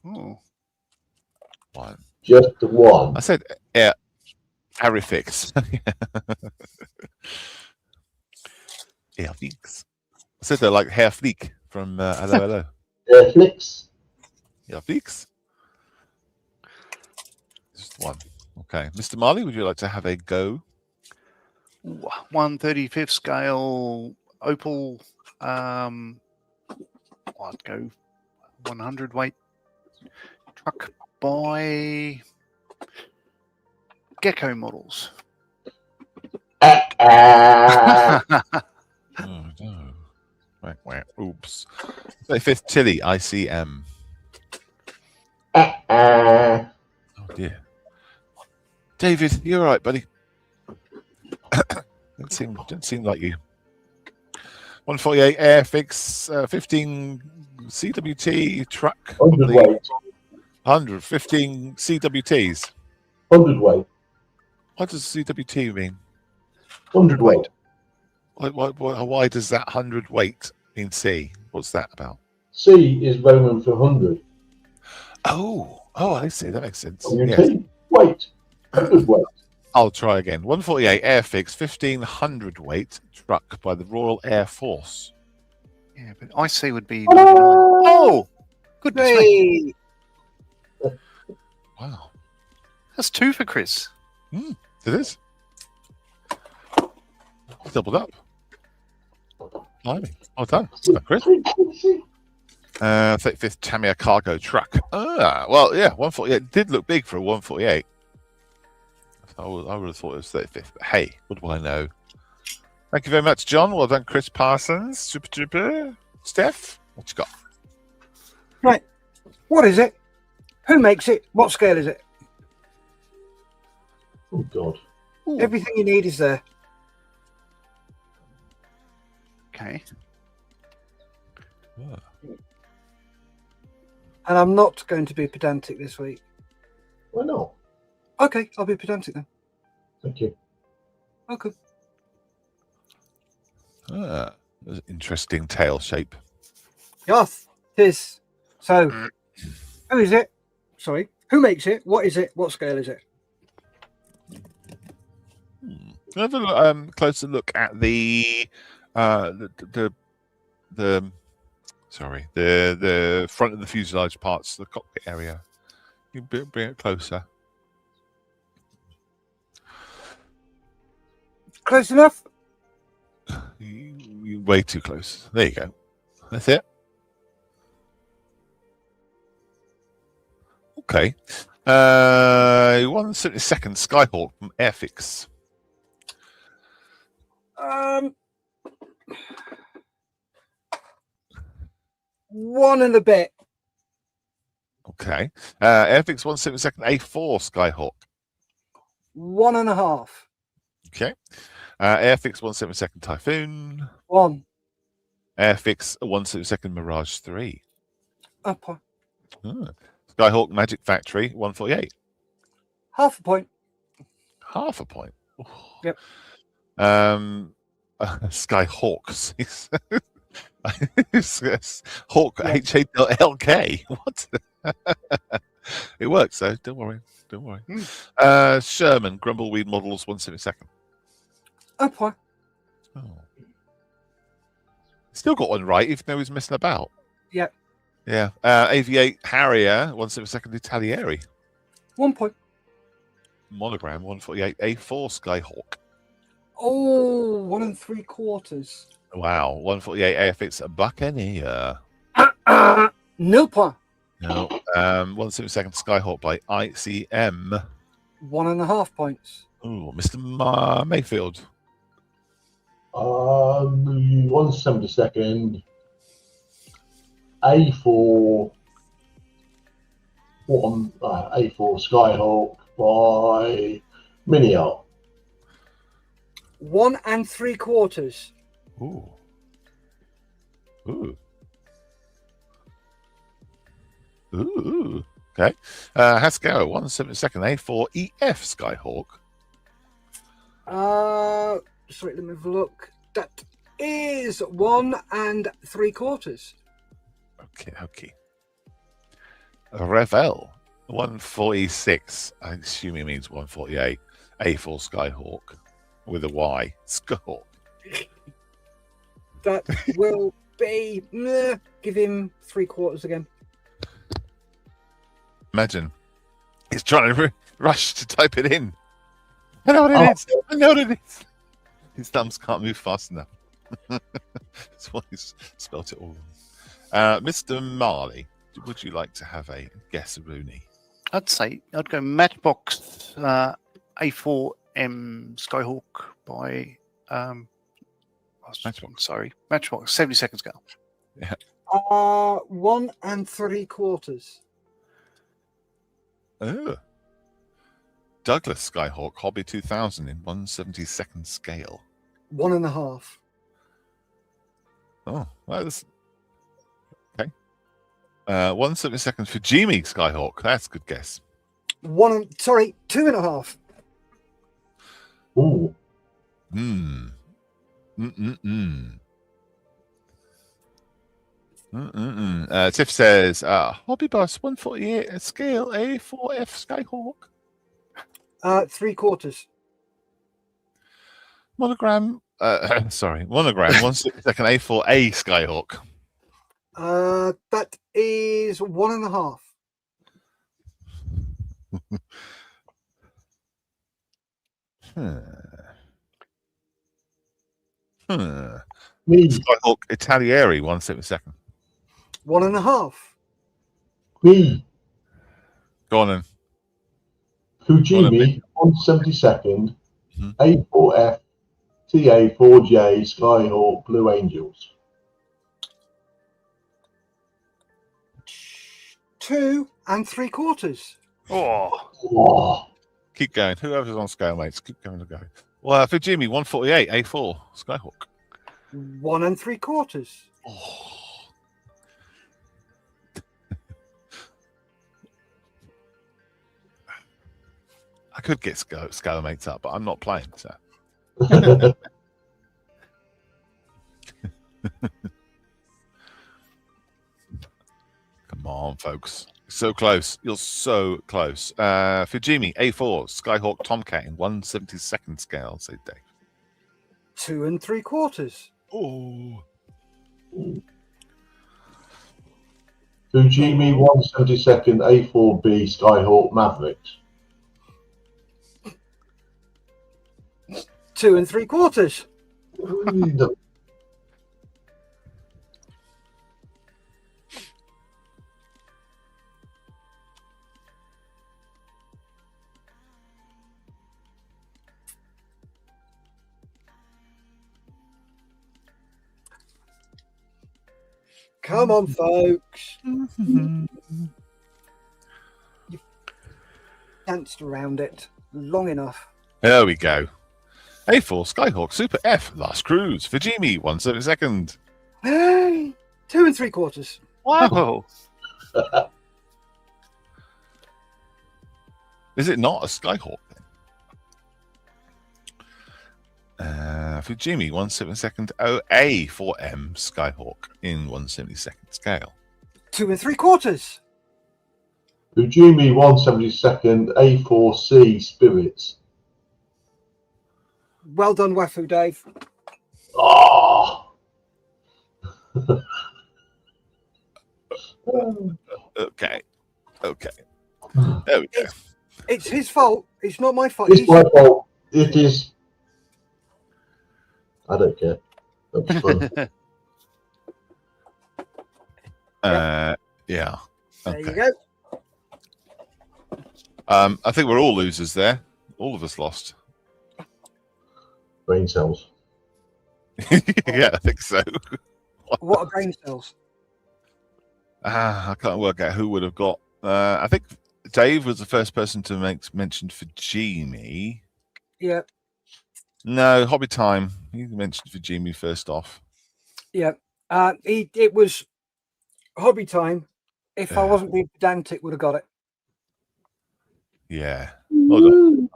Ooh. One. Just the one. I said Air Arifix. Airfix. I said they're like Hair Fleek from Hello Hello. Airflix. Airfix. Just one. Okay, Mr. Marley, would you like to have a go? 1/35th scale Opal. I'd go 100 weight truck by Gecko models. Oh no. Wait. Oops. 35th Tilly ICM. Oh dear. David, you all right, buddy? Didn't seem like you. 148 Airfix, 15 CWT truck. 100 weight. 115 CWTs. 100 weight. What does CWT mean? 100 weight. Why does that 100 weight mean C? What's that about? C is Roman for 100. Oh, I see. That makes sense. WT. Yes. Weight. 100 weight. I'll try again. 148 Airfix, 1500 weight truck by the Royal Air Force. Yeah, but IC would be. Oh, goodness me. Wow. That's 2 for Chris. It is. Doubled up. Blimey. Well done. Chris. 35th Tamiya cargo truck. Well, yeah, 148. It did look big for a 148. I would have thought it was 35th. But hey, what do I know? Thank you very much, John. Well done, Chris Parsons. Super duper. Steph, what you got? Right. What is it? Who makes it? What scale is it? Oh, God. Ooh. Everything you need is there. Okay. And I'm not going to be pedantic this week. Why not? Okay, I'll be pedantic then. Thank you. Okay. There's an interesting tail shape. Yes, it is. So, who is it? Sorry. Who makes it? What is it? What scale is it? Have a closer look at the front of the fuselage parts, the cockpit area. You bring it closer. Close enough? You're way too close. There you go. That's it. Okay. 172nd Skyhawk from Airfix. 1 and a bit. Okay. Airfix 172nd A4 Skyhawk. 1.5. Okay. Airfix 172nd Typhoon. 1. Airfix 172nd Mirage 3. Up. Skyhawk Magic Factory 148. Half a point. Half a point. Yep. Skyhawks. Hawk H-A-L-K. What? It works though. Don't worry. Sherman Grumbleweed Models 172nd. Up. Oh. Still got one right, even though he's messing about. Yep. Yeah. AV8 Harrier 172nd Italieri. 1 point. Monogram 148 A4 Skyhawk. Oh, 1 3/4. Wow. 148 AFX Buccaneer. 0 point. No. 172nd Skyhawk by ICM. 1.5 points. Oh, Mr. Mayfield. 172nd A4 A4 Skyhawk by Minio. 1 3/4. Ooh. Ooh. Ooh. Okay. Haskell, 172nd A4 EF Skyhawk. Sorry, let me have a look. That is 1 3/4. Okay. Revel, 146. I assume he means 148. A4 Skyhawk with a Y. Skyhawk. That will be. Give him 3/4 again. Imagine he's trying to rush to type it in. I know what it is. I know what it is. His thumbs can't move fast enough. That's why he's spelt it all wrong. Mr. Marley, would you like to have a guess, Rooney? I'd say I'd go Matchbox A4M Skyhawk by Matchbox 72nd scale. Yeah. 1 3/4. Oh. Douglas Skyhawk Hobby 2000 in 172nd scale. 1.5. Oh, well, that's okay. 172nd Fujimi Skyhawk. That's a good guess. 2.5. Ooh. Tiff says, Hobby Boss 148 scale A4F Skyhawk. 3/4. Monogram 172nd A4A Skyhawk. That is 1.5. Me. Skyhawk Italieri 172nd. 1.5. Me. Go on then. Fujimi 172nd Mhm. A4F TA4J Skyhawk Blue Angels. 2 3/4. Oh, Oh, Keep going. Whoever's on scale, mates, keep going to go. Well, Fujimi 148 A4 Skyhawk. 1 3/4. Oh. I could get scale mates up, but I'm not playing, so. Come on, folks. So close. You're so close. Fujimi A4 Skyhawk Tomcat in 172nd scale, say Dave. 2 3/4. Oh. Fujimi 172nd A4B Skyhawk Mavericks. 2 3/4. Come on, folks. You've danced around it long enough. There we go. A4 Skyhawk Super F Last Cruise Fujimi 172nd. 2 3/4. wow. Is it not a Skyhawk? Fujimi 172nd OA4M Skyhawk in 172nd scale. 2 3/4. Fujimi 172nd A4C Spirits. Well done, Wafu Dave. Oh. Okay. There we go. It's his fault. It's not my fault. It's my fault. It is. I don't care. That's fun. Yeah. There Okay. you go. I think we're all losers there. All of us lost. Brain cells. Yeah, I think so. What are brain cells? I can't work out who would have got. I think Dave was the first person to make mention for Jamie. Yeah, No, Hobby Time. He mentioned for Jamie first off. yeah. It was Hobby Time. If I wasn't being pedantic, would have got it. Yeah. Well done.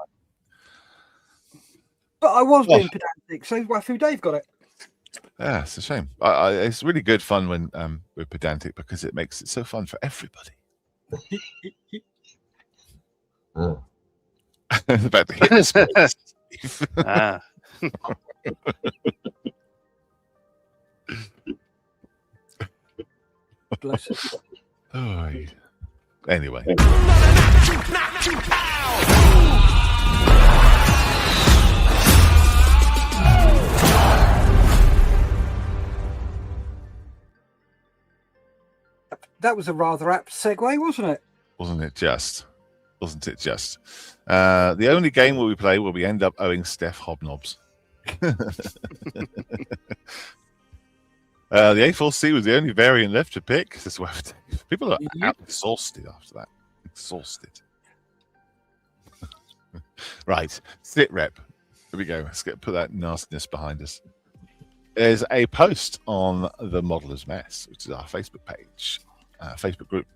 But I was being pedantic, so Wafu Dave got it. Yeah, it's a shame. It's really good fun when we're pedantic because it makes it so fun for everybody. About to hit the space. Ah. Bless it. Oh, anyway. That was a rather apt segue, wasn't it? Wasn't it just? Wasn't it just? The only game where we play where we end up owing Steph hobnobs. The A4C was the only variant left to pick. People are exhausted after that. Exhausted. Right. Sit rep. Here we go. Let's put that nastiness behind us. There's a post on the Modeller's Mess, which is our Facebook page, Facebook group,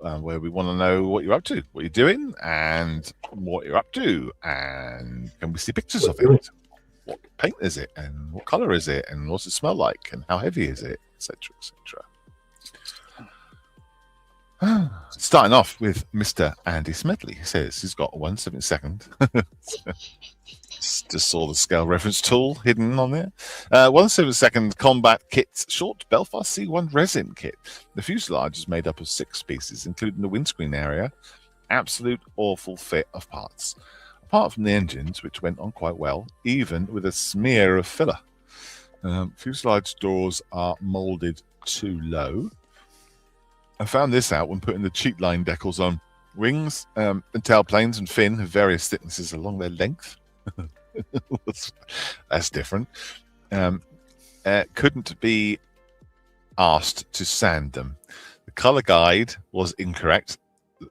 where we want to know what you're up to, what you're doing, and what you're up to. And can we see pictures of it? What paint is it? And what color is it? And what's it smell like? And how heavy is it? Etc. Etc. Starting off with Mr. Andy Smedley. He says he's got 1/72. Just saw the scale reference tool hidden on there. 1/72 combat kit, short Belfast C1 resin kit. The fuselage is made up of 6 pieces, including the windscreen area. Absolute awful fit of parts. Apart from the engines, which went on quite well, even with a smear of filler. Fuselage doors are molded too low. I found this out when putting the cheat line decals on. Wings and tail planes and fin have various thicknesses along their length. That's different. Couldn't be asked to sand them. The color guide was incorrect.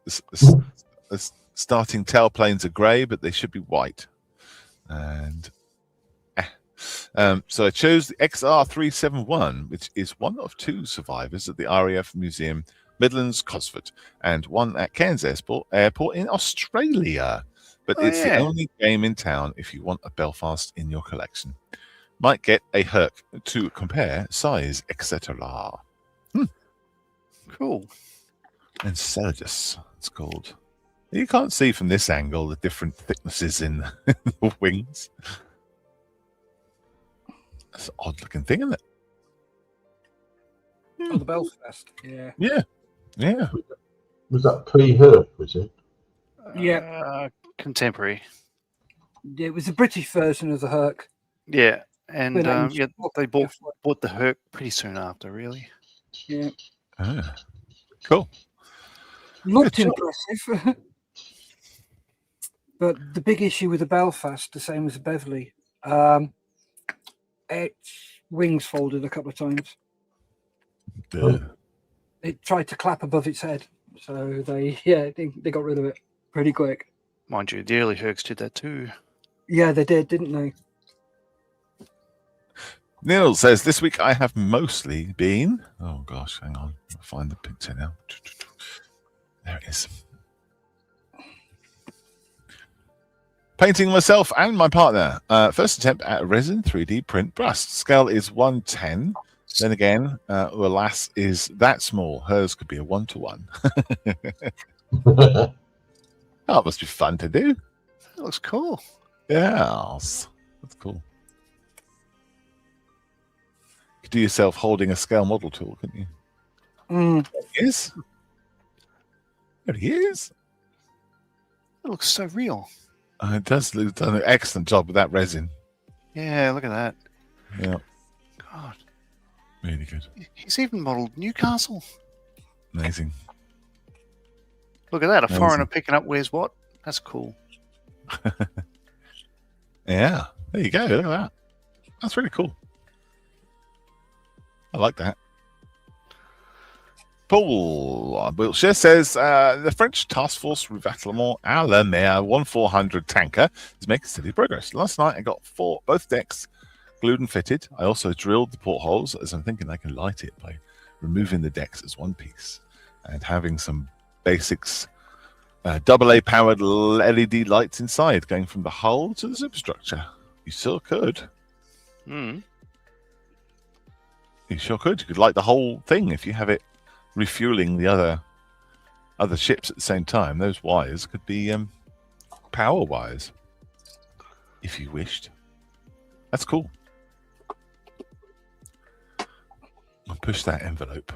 The starting tail planes are grey, but they should be white. And so I chose the XR371, which is one of 2 survivors at the RAF Museum, Midlands, Cosford, and one at Cairns Airport in Australia. But it's the only game in town if you want a Belfast in your collection. Might get a Herc to compare size, etc. Cool. Enceladus, it's called. You can't see from this angle the different thicknesses in the wings. That's an odd looking thing, isn't it? Oh, the Belfast. Yeah. Yeah. Yeah. Was that pre-Herc, was it? Yeah. Contemporary. It was the British version of the Herc. Yeah. And When they bought the Herc pretty soon after, really. Yeah. Ah, cool. Looked impressive. But the big issue with the Belfast, the same as the Beverley, its wings folded a couple of times. It tried to clap above its head, so they got rid of it pretty quick. Mind you, the early Hercs did that too. Yeah, they did, didn't they? Neil says, this week I have mostly been... Oh, gosh, hang on. I'll find the picture now. There it is. Painting myself and my partner. First attempt at a resin 3D print bust. Scale is 1/10. Then again, alas, is that small. Hers could be a 1-to-1. Oh, it must be fun to do. That looks cool. Yes, that's cool. You could do yourself holding a scale model tool, couldn't you? Mm. There he is. There he is. It looks so real. It does. It's done an excellent job with that resin. Yeah, look at that. Yeah, God. really good. He's even modelled Newcastle. Amazing. Look at that. A Amazing. foreigner picking up where's what? That's cool. Yeah, there you go. Look at that. That's really cool. I like that. Paul Wiltshire says the French task force Revalement à la Mer 1400 tanker is making steady progress. Last night I got both decks glued and fitted. I also drilled the portholes as I'm thinking I can light it by removing the decks as one piece and having some basics AA powered LED lights inside going from the hull to the superstructure. You still could. Mm. You sure could. You could light the whole thing if you have it refueling the other ships at the same time. Those wires could be power wires if you wished. That's cool. I'll push that envelope.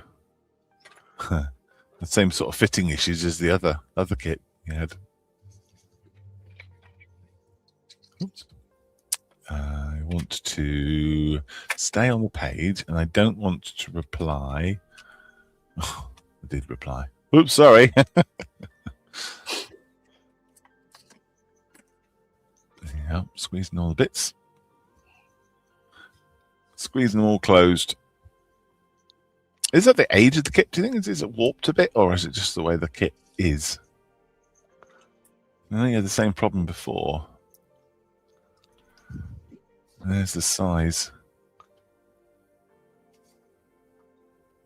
The same sort of fitting issues as the other kit you had. Oops. I want to stay on the page, and I don't want to reply. Oh, I did reply. Oops, sorry. Yeah, squeezing all the bits. Squeezing them all closed. Is that the age of the kit, do you think? Is it warped a bit, or is it just the way the kit is? I think you had the same problem before. There's the size.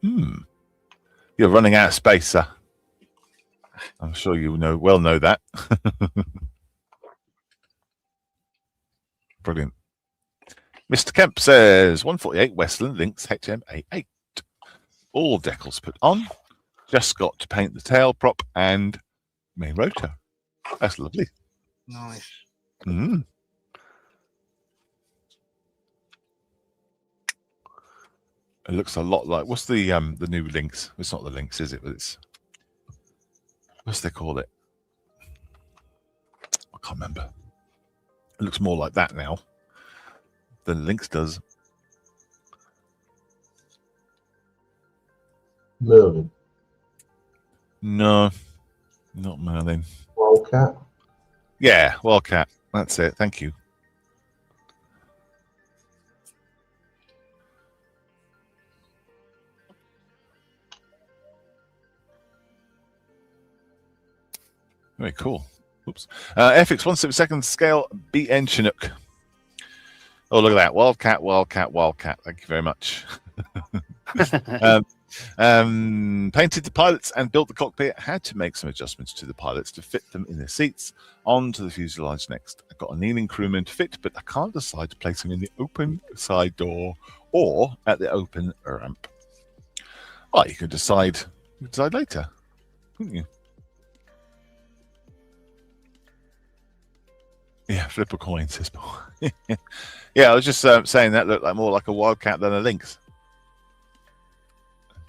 You're running out of space, sir. I'm sure you know that. Brilliant. Mr. Kemp says 148 Westland Lynx HMA8. All decals put on. Just got to paint the tail prop and main rotor. That's lovely. Nice. Mm. It looks a lot like, what's the new Lynx? It's not the Lynx, is it? But it's, what's they call it? I can't remember. It looks more like that now than Lynx does. Merlin. No, not Merlin. Wildcat. Yeah, Wildcat. That's it. Thank you. Very cool. Oops. FX 1/7 scale BN Chinook. Oh, look at that. Wildcat, Wildcat, Wildcat. Thank you very much. Painted the pilots and built the cockpit. Had to make some adjustments to the pilots to fit them in their seats. On to the fuselage next. I got a kneeling crewman to fit, but I can't decide to place him in the open side door or at the open ramp. Well, you can decide later, couldn't you? Yeah, flip a coin, says Paul. Yeah, I was just saying that looked like more like a Wildcat than a Lynx.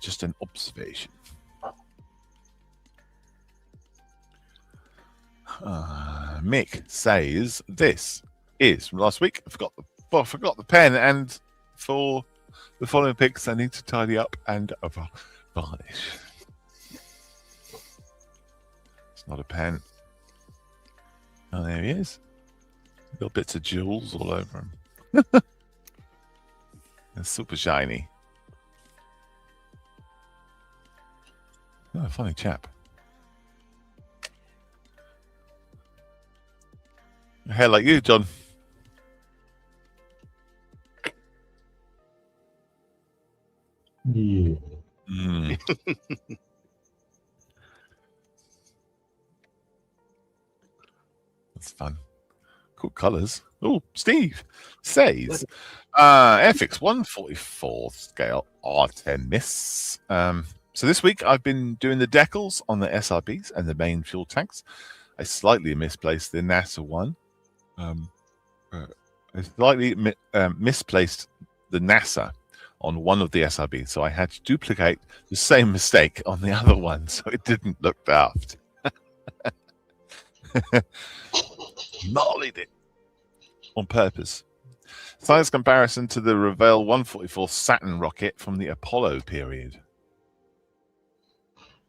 Just an observation. Mick says this is from last week. I forgot the pen, and for the following pics, I need to tidy up and varnish. It's not a pen. Oh, there he is. Little bits of jewels all over him. It's super shiny. Oh, funny chap. Hair like you, John. Yeah. That's fun. Cool colours. Oh, Steve says FX 144 scale R10 miss. So this week I've been doing the decals on the SRBs and the main fuel tanks. I slightly misplaced the NASA one. I slightly misplaced the NASA on one of the SRBs, so I had to duplicate the same mistake on the other one, so it didn't look daft. Mollied it on purpose. Size comparison to the Revell 144 Saturn rocket from the Apollo period.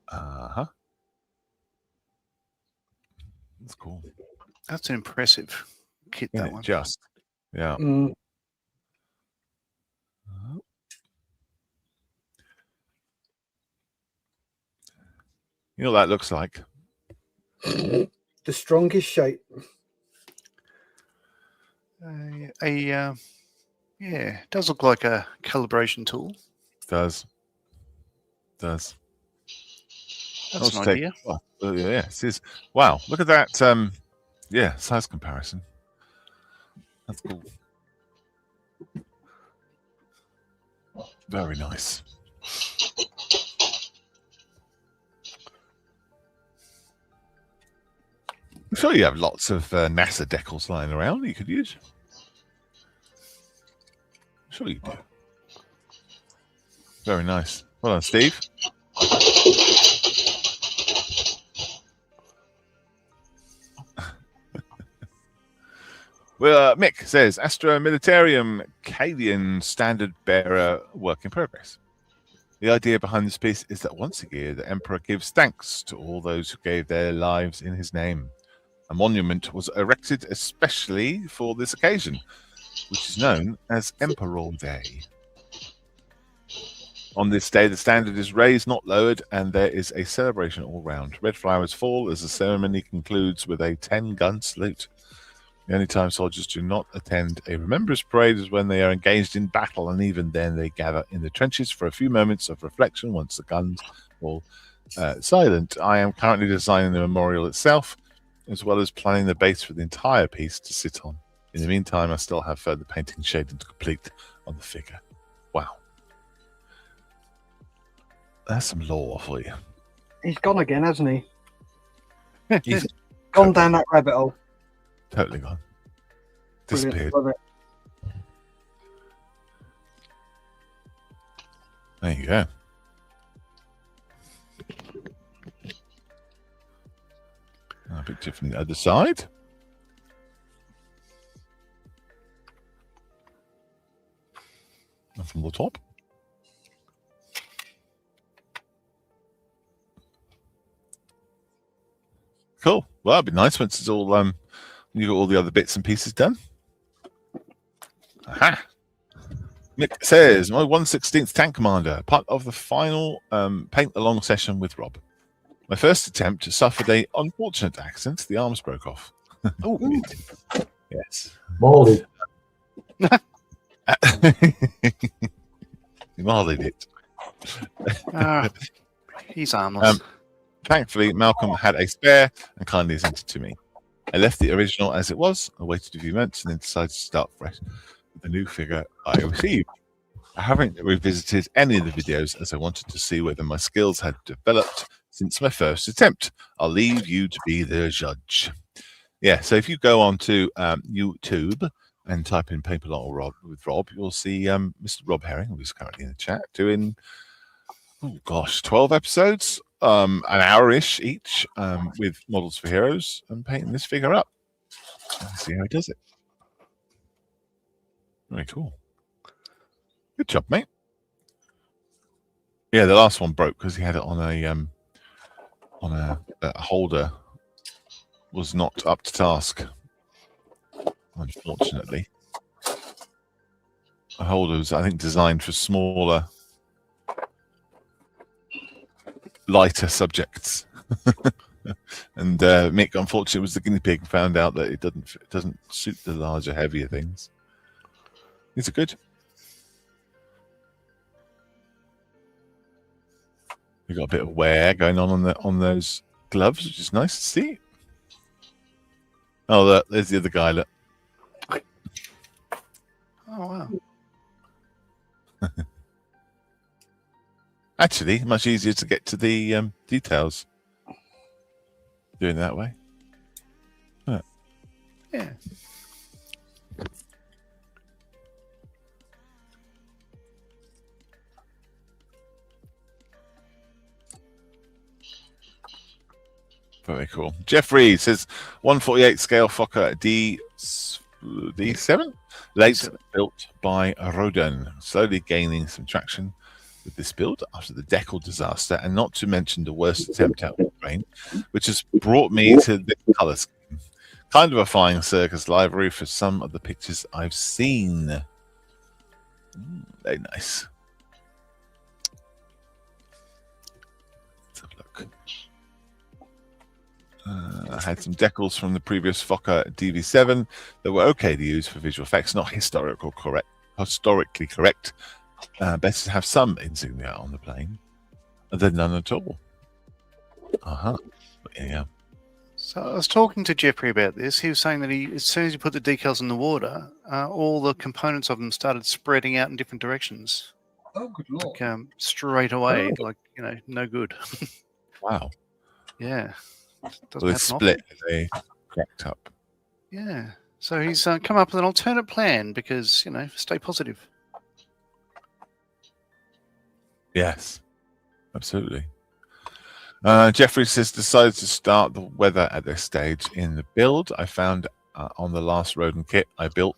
That's cool. That's an impressive kit, Isn't that it one. just? Yeah. Mm. You know what that looks like? The strongest shape. Yeah, it does look like a calibration tool. Does. That's Let's an take- idea. Oh, yeah, it is. Wow, look at that. Yeah, size comparison. That's cool. Very nice. I'm sure you have lots of NASA decals lying around that you could use. I'm sure you do. Very nice. Well done, Steve. Well, Mick says Astra Militarium Cadian Standard Bearer work in progress. The idea behind this piece is that once a year, the Emperor gives thanks to all those who gave their lives in his name. A monument was erected especially for this occasion, which is known as Emperor Day. On this day, the standard is raised, not lowered, and there is a celebration all round. Red flowers fall as the ceremony concludes with a 10-gun salute. The only time soldiers do not attend a Remembrance Parade is when they are engaged in battle, and even then they gather in the trenches for a few moments of reflection once the guns fall silent. I am currently designing the memorial itself, as well as planning the base for the entire piece to sit on. In the meantime, I still have further painting shading to complete on the figure. Wow. That's some lore for you. He's gone again, hasn't he? He's Gone down that rabbit hole. totally gone. Brilliant. Disappeared. Love it. There you go. A picture from the other side. And from the top. Cool. Well, that'd be nice once it's all you got all the other bits and pieces done. Aha. Nick says, my 1/16th tank commander, part of the final paint along session with Rob. My first attempt suffered a unfortunate accident. The arms broke off. Oh, yes. Molly. He mollied it. He's harmless. Thankfully, Malcolm had a spare and kindly sent it to me. I left the original as it was, I waited a few months, and then decided to start fresh with the new figure I received. I haven't revisited any of the videos as I wanted to see whether my skills had developed since my first attempt. I'll leave you to be the judge. Yeah, so if you go on to YouTube and type in Paper Lot Rob with Rob, you'll see Mr. Rob Herring, who's currently in the chat, doing 12 episodes, an hour-ish each, with models for heroes and painting this figure up. Let's see how he does it. Very cool. Good job, mate. Yeah, the last one broke because he had it on a holder. Was not up to task, unfortunately. A holder was, I think, designed for smaller, lighter subjects. And Mick, unfortunately, was the guinea pig and found out that it doesn't suit the larger, heavier things. These are good. We've got a bit of wear going on those gloves, which is nice to see. Oh, look, there's the other guy. Look. Oh, wow. Actually, much easier to get to the details doing it that way. Look. Yeah. Very cool. Jeffrey says 148 scale Fokker D7 late built by Rodin, slowly gaining some traction with this build after the decal disaster, and not to mention the worst attempt at Ukraine, which has brought me to this color scheme. kind of a flying circus library for some of the pictures I've seen. Very nice. Let's have a look. I had some decals from the previous Fokker DV7 that were okay to use for visual effects, not historically correct. Better to have some insignia on the plane than none at all. Yeah. So I was talking to Jeffrey about this. He was saying that as soon as he put the decals in the water, all the components of them started spreading out in different directions. Oh, good lord! Like, straight away, Oh. like no good. Wow. Yeah. So they split. They cracked up. Yeah. So he's come up with an alternate plan because stay positive. Yes, absolutely. Jeffrey says, decided to start the weather at this stage in the build. I found on the last Rodin kit I built,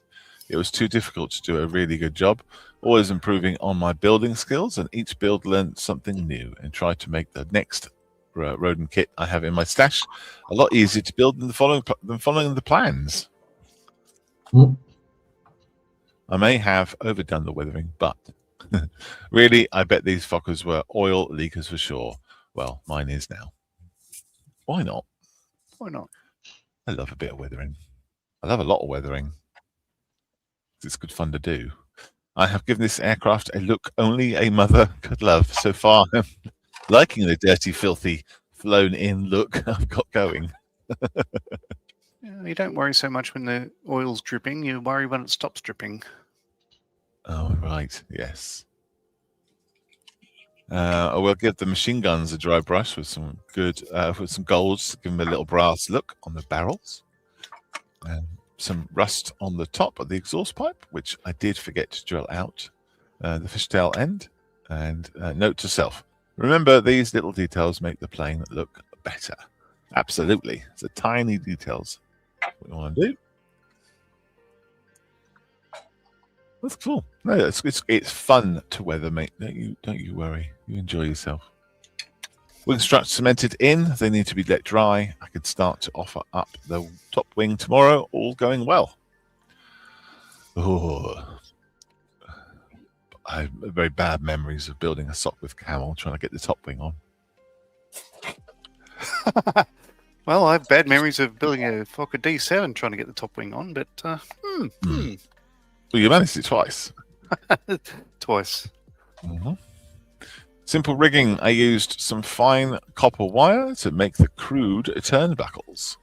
it was too difficult to do a really good job. Always improving on my building skills, and each build learned something new and tried to make the next Rodin kit I have in my stash a lot easier to build than following the plans. I may have overdone the weathering, but really, I bet these Fokkers were oil leakers for sure. Well, mine is now. Why not? Why not? I love a bit of weathering. I love a lot of weathering. It's good fun to do. I have given this aircraft a look only a mother could love. So far, I'm liking the dirty, filthy, flown-in look I've got going. You don't worry so much when the oil's dripping. You worry when it stops dripping. Oh, right. Yes. I will give the machine guns a dry brush with some good, with some golds, give them a little brass look on the barrels. Some rust on the top of the exhaust pipe, which I did forget to drill out the fishtail end. And note to self, remember these little details make the plane look better. Absolutely. It's the tiny details we want to do. That's cool. No, it's fun to weather, mate. Don't you worry. You enjoy yourself. Wing struts cemented in. They need to be let dry. I could start to offer up the top wing tomorrow. All going well. Oh, I have very bad memories of building a sock with camel, trying to get the top wing on. Well, I have bad memories of building a Fokker D7 trying to get the top wing on, but Well, you managed it twice. Twice. Mm-hmm. Simple rigging. I used some fine copper wire to make the crude turnbuckles.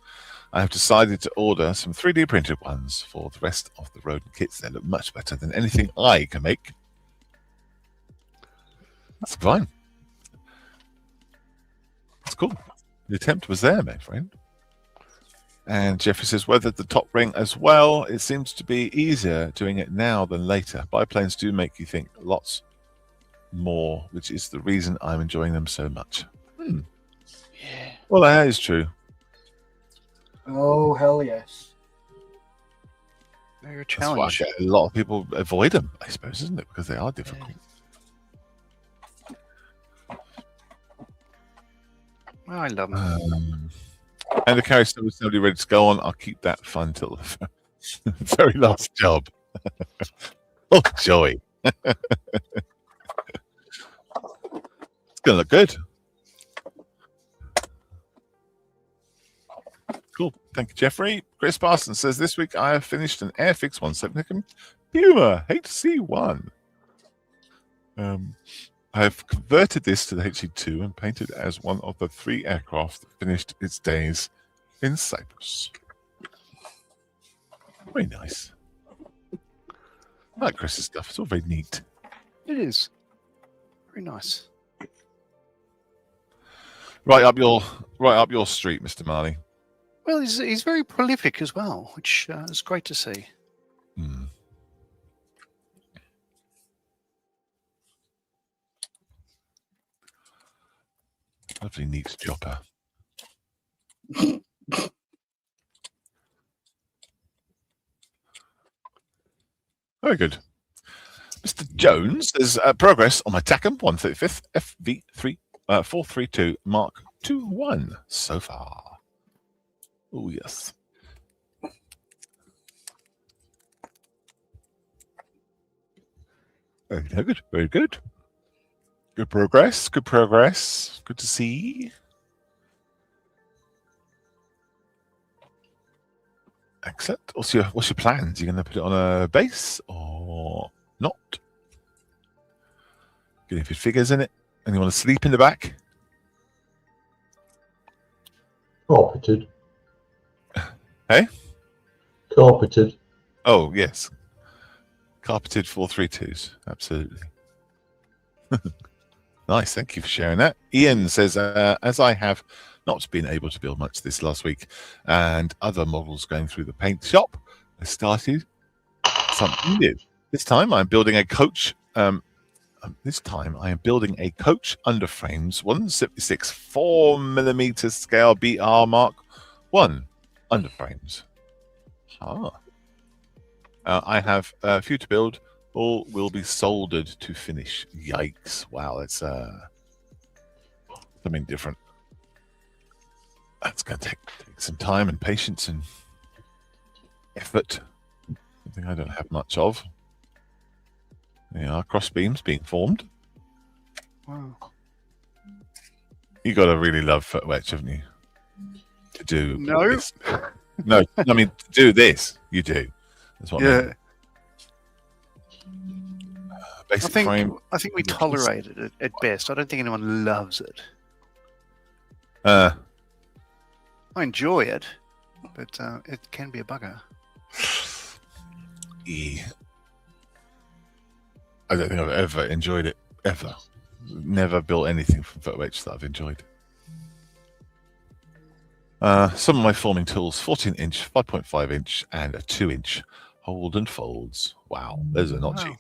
I have decided to order some 3D printed ones for the rest of the Rodin kits. They look much better than anything I can make. That's fine. That's cool. The attempt was there, my friend. And Jeffrey says, weathered the top ring as well. It seems to be easier doing it now than later. Biplanes do make you think lots more, which is the reason I'm enjoying them so much. Yeah. Well, that is true. Oh, hell yes. They're a That's why challenge. a lot of people avoid them, I suppose, isn't it? Because they are difficult. Well, I love them. And the carry still is nobody ready to go on. I'll keep that fun till the very last job. Oh, joy. It's going to look good. Cool. Thank you, Jeffrey. Chris Parsons says, this week I have finished an Airfix 170 Puma HC1. I have converted this to the HC2 and painted it as one of the 3 aircraft that finished its days in Cyprus. Very nice. I like Chris's stuff. It's all very neat. It is. Very nice. Right up your street, Mr. Marley. Well, he's very prolific as well, which is great to see. Hmm. Lovely, neat chopper. Very good. Mr. Jones, there's progress on my TACM 135th FV3 432 Mark 21 so far. Oh, yes. Very good. Very good. Good progress. Good progress. Good to see. Excellent. What's your plans? Are you going to put it on a base or not? Getting a few figures in it, and you want to sleep in the back? Carpeted. Hey? Carpeted. Oh yes, carpeted 432s. Absolutely. Nice. Thank you for sharing that. Ian says, as I have not been able to build much this last week, and other models going through the paint shop, I started something new. This time I'm building a coach. This time I am building a coach underframes 176 4mm scale BR Mark 1 underframes. I have a few to build. All will be soldered to finish. Yikes! Wow, that's something different. That's going to take some time and patience and effort. Something I don't have much of. Yeah, cross beams being formed. Wow. You got to really love foot wedge, haven't you? To do No. this. No, I mean to do this. You do. That's what I mean. Basic frame. I think we tolerate it at best. I don't think anyone loves it. Uh, I enjoy it, but it can be a bugger. yeah. I don't think I've ever enjoyed it. Ever. Never built anything from foot wedge that I've enjoyed. Some of my forming tools: 14-inch, 5.5-inch, and a 2-inch hold and folds. Wow, those are not cheap.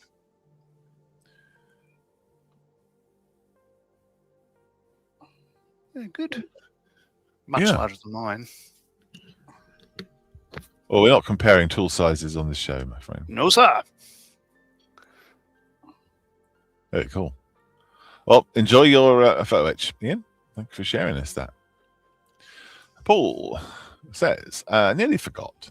Yeah, good. Much larger than mine. Well, we're not comparing tool sizes on this show, my friend. No, sir. Very cool. Well, enjoy your photo etch, Ian. Thanks for sharing us that. Paul says, nearly forgot.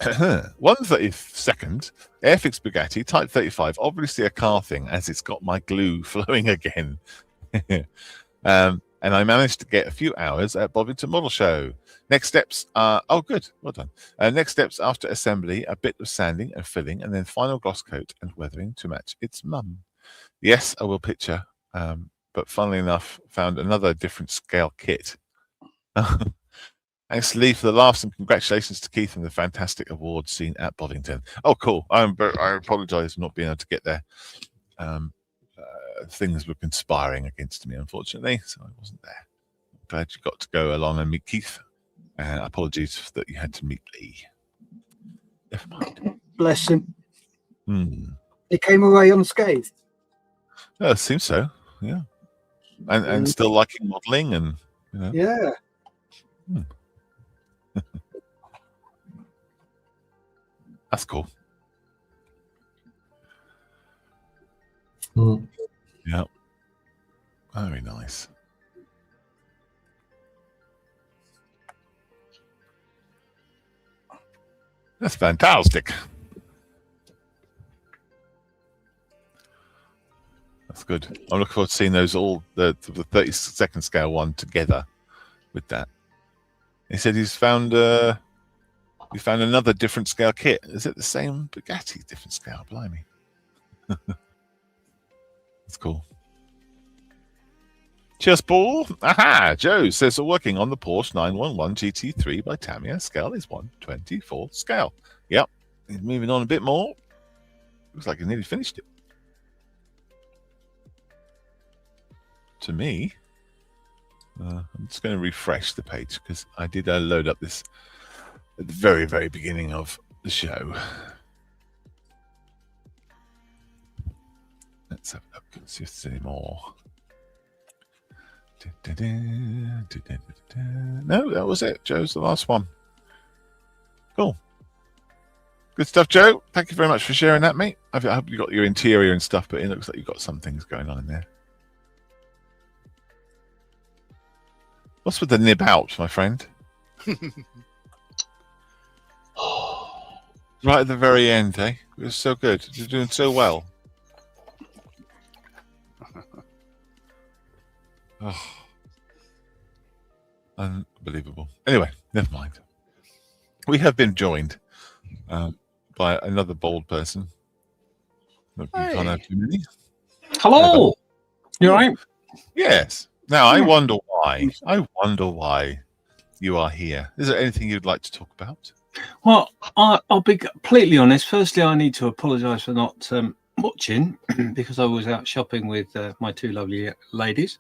132nd Airfix Bugatti Type 35, obviously a car thing, as it's got my glue flowing again. And I managed to get a few hours at Bovington Model Show. Next steps are, oh good, well done. Next steps after assembly, a bit of sanding and filling, and then final gloss coat and weathering to match its mum. Yes, I will picture, but funnily enough, found another different scale kit. Thanks, Lee, for the laughs, and congratulations to Keith on the fantastic award scene at Bovington. Oh, cool. I apologise for not being able to get there. Things were conspiring against me, unfortunately, so I wasn't there. Glad you got to go along and meet Keith. And apologies that you had to meet Lee. Never mind. Bless him. He came away unscathed. Yeah, it seems so. Yeah, and still liking modelling, and you know. Yeah. That's cool. Yeah, very nice. That's fantastic. That's good. I'm looking forward to seeing those all the 32nd scale one together with that. He said he's found another different scale kit. Is it the same Bugatti, different scale? Blimey. That's cool. Cheers, Paul. Aha! Joe says, working on the Porsche 911 GT3 by Tamiya. Scale is 1/24 scale. Yep. He's moving on a bit more. Looks like he nearly finished it. To me, I'm just going to refresh the page because I did load up this at the very, very beginning of the show. Let's have a look. See if there's any more. No, that was it. Joe's the last one. Cool. Good stuff, Joe. Thank you very much for sharing that, mate. I hope you got your interior and stuff, but it looks like you've got some things going on in there. What's with the nib out, my friend? Right at the very end, eh? It was so good. You're doing so well. Oh, unbelievable. Anyway, never mind. We have been joined by another bold person. Look, you can't have too many. Hello. You all right? Yes. Now, I wonder why. You are here. Is there anything you'd like to talk about? Well, I'll be completely honest. Firstly, I need to apologise for not watching because I was out shopping with my two lovely ladies.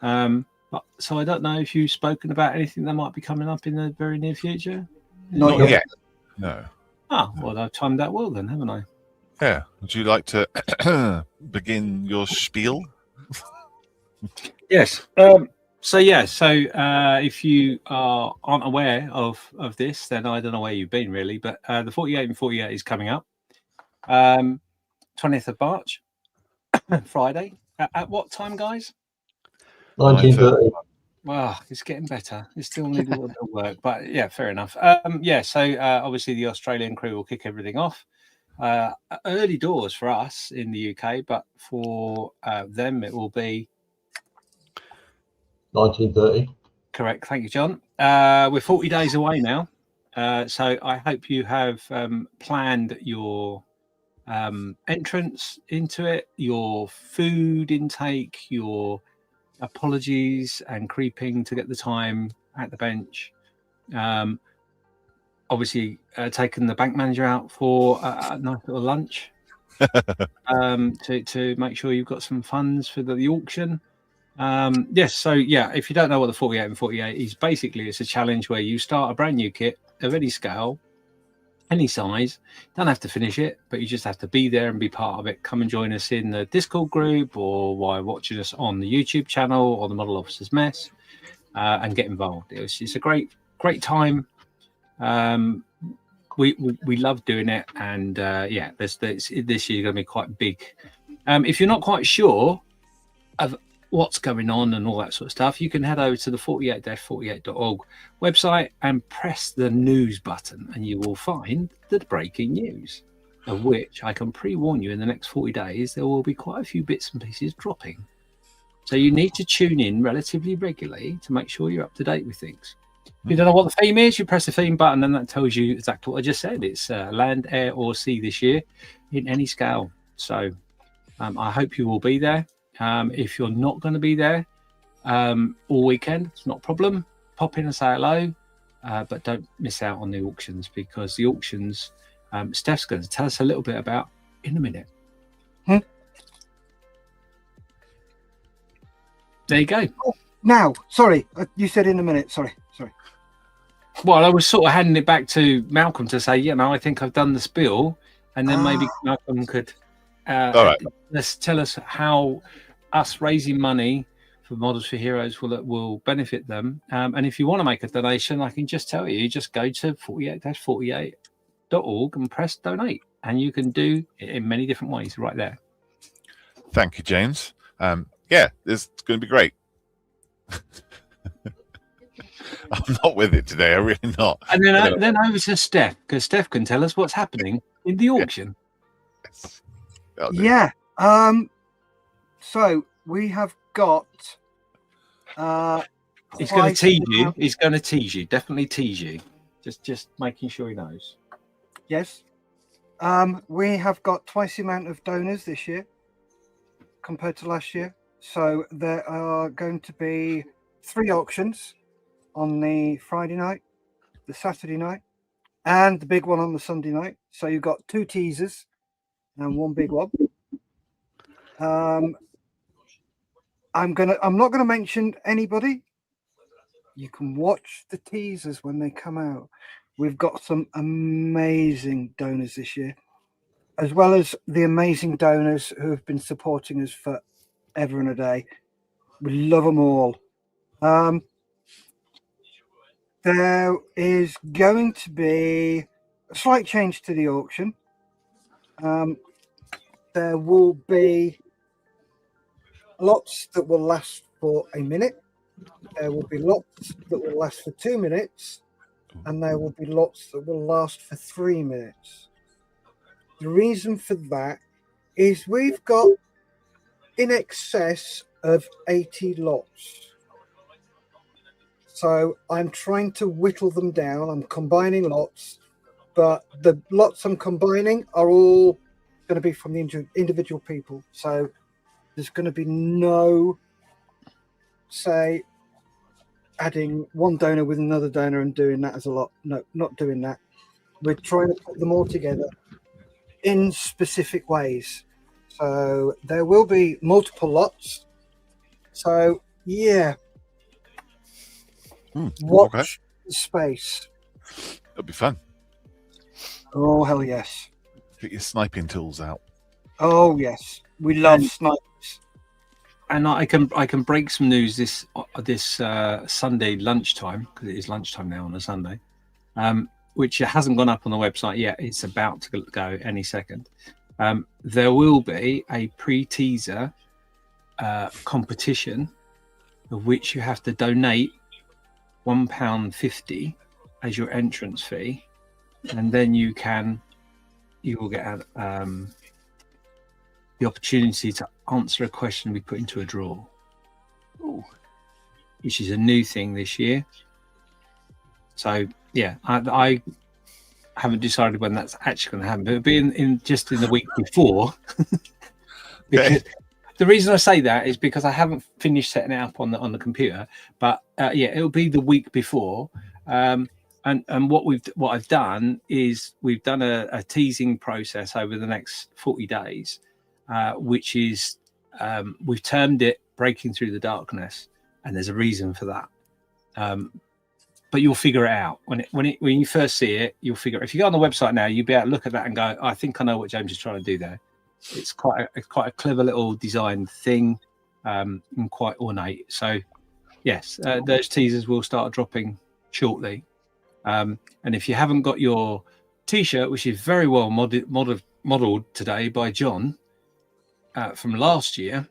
So I don't know if you've spoken about anything that might be coming up in the very near future. Not yet. No. Oh, well, I've timed that well then, haven't I? Yeah. Would you like to begin your spiel? Yes. So if you aren't aware of this, then I don't know where you've been really. But the 48 and 48 is coming up, 20th of March, Friday. At what time, guys? 1930. Well, it's getting better. It still needs a little bit of work, but yeah, fair enough. So obviously the Australian crew will kick everything off. Early doors for us in the UK, but for them it will be 1930. correct. Thank you, John. We're 40 days away now, so I hope you have planned your entrance into it, your food intake, your apologies and creeping to get the time at the bench. Obviously, taking the bank manager out for a nice little lunch to make sure you've got some funds for the auction. If you don't know what the 48 and 48 is, basically it's a challenge where you start a brand new kit of any scale, any size. Don't have to finish it, but you just have to be there and be part of it. Come and join us in the Discord group or while watching us on the YouTube channel or the Model Officers Mess and get involved. It's a great time. We love doing it, and this year going to be quite big. If you're not quite sure of what's going on and all that sort of stuff, you can head over to the 48-48.org website and press the news button, and you will find the breaking news, of which I can pre-warn you in the next 40 days there will be quite a few bits and pieces dropping. So you need to tune in relatively regularly to make sure you're up to date with things. If you don't know what the theme is, you press the theme button and that tells you exactly what I just said. It's land, air or sea this year in any scale. So I hope you will be there. If you're not going to be there all weekend, it's not a problem. Pop in and say hello, but don't miss out on the auctions, because the auctions, Steph's going to tell us a little bit about in a minute. There you go. Oh, now, sorry, you said in a minute. Sorry. Well, I was sort of handing it back to Malcolm to say, I think I've done the spiel, and then maybe Malcolm could tell us how us raising money for Models for Heroes will benefit them. And if you want to make a donation, I can just tell you, just go to 48-48.org and press donate, and you can do it in many different ways right there. Thank you, James. It's going to be great. I'm not with it today. I'm really not. And then over to Steph, because Steph can tell us what's happening in the auction. Yeah. So we have got. He's going to tease you. He's going to tease you. Definitely tease you. Just making sure he knows. Yes. We have got twice the amount of donors this year compared to last year. So there are going to be 3 auctions on the Friday night, the Saturday night, and the big one on the Sunday night. So you've got 2 teasers and 1 big one. I'm not gonna mention anybody. You can watch the teasers when they come out. We've got some amazing donors this year, as well as the amazing donors who have been supporting us for ever and a day. We love them all. There is going to be a slight change to the auction. There will be lots that will last for a minute. There will be lots that will last for 2 minutes. And there will be lots that will last for 3 minutes. The reason for that is we've got in excess of 80 lots. So I'm trying to whittle them down. I'm combining lots, but the lots I'm combining are all going to be from the individual people. So there's going to be no, say, adding one donor with another donor and doing that as a lot. No, not doing that. We're trying to put them all together in specific ways. So there will be multiple lots. So yeah, watch the space. It'll be fun. Oh hell yes! Get your sniping tools out. Oh yes, we love snipers. And I can break some news this Sunday lunchtime, because it is lunchtime now on a Sunday, which hasn't gone up on the website yet. It's about to go any second. There will be a pre-teaser competition, of which you have to donate £1.50 as your entrance fee, and then you will get the opportunity to answer a question we put into a draw. Ooh. Which is a new thing this year. So yeah, I haven't decided when that's actually going to happen, but it'll be in just in the week before. Because the reason I say that is because I haven't finished setting it up on the computer, but yeah, it'll be the week before. And what I've done is we've done a teasing process over the next 40 days, which is we've termed it Breaking Through the Darkness, and there's a reason for that. But you'll figure it out when you first see it. You'll figure it. If you go on the website now, you'll be able to look at that and go, I think I know what James is trying to do there. It's quite a clever little designed thing, and quite ornate. So yes, those teasers will start dropping shortly. And if you haven't got your T-shirt, which is very well modeled today by John from last year,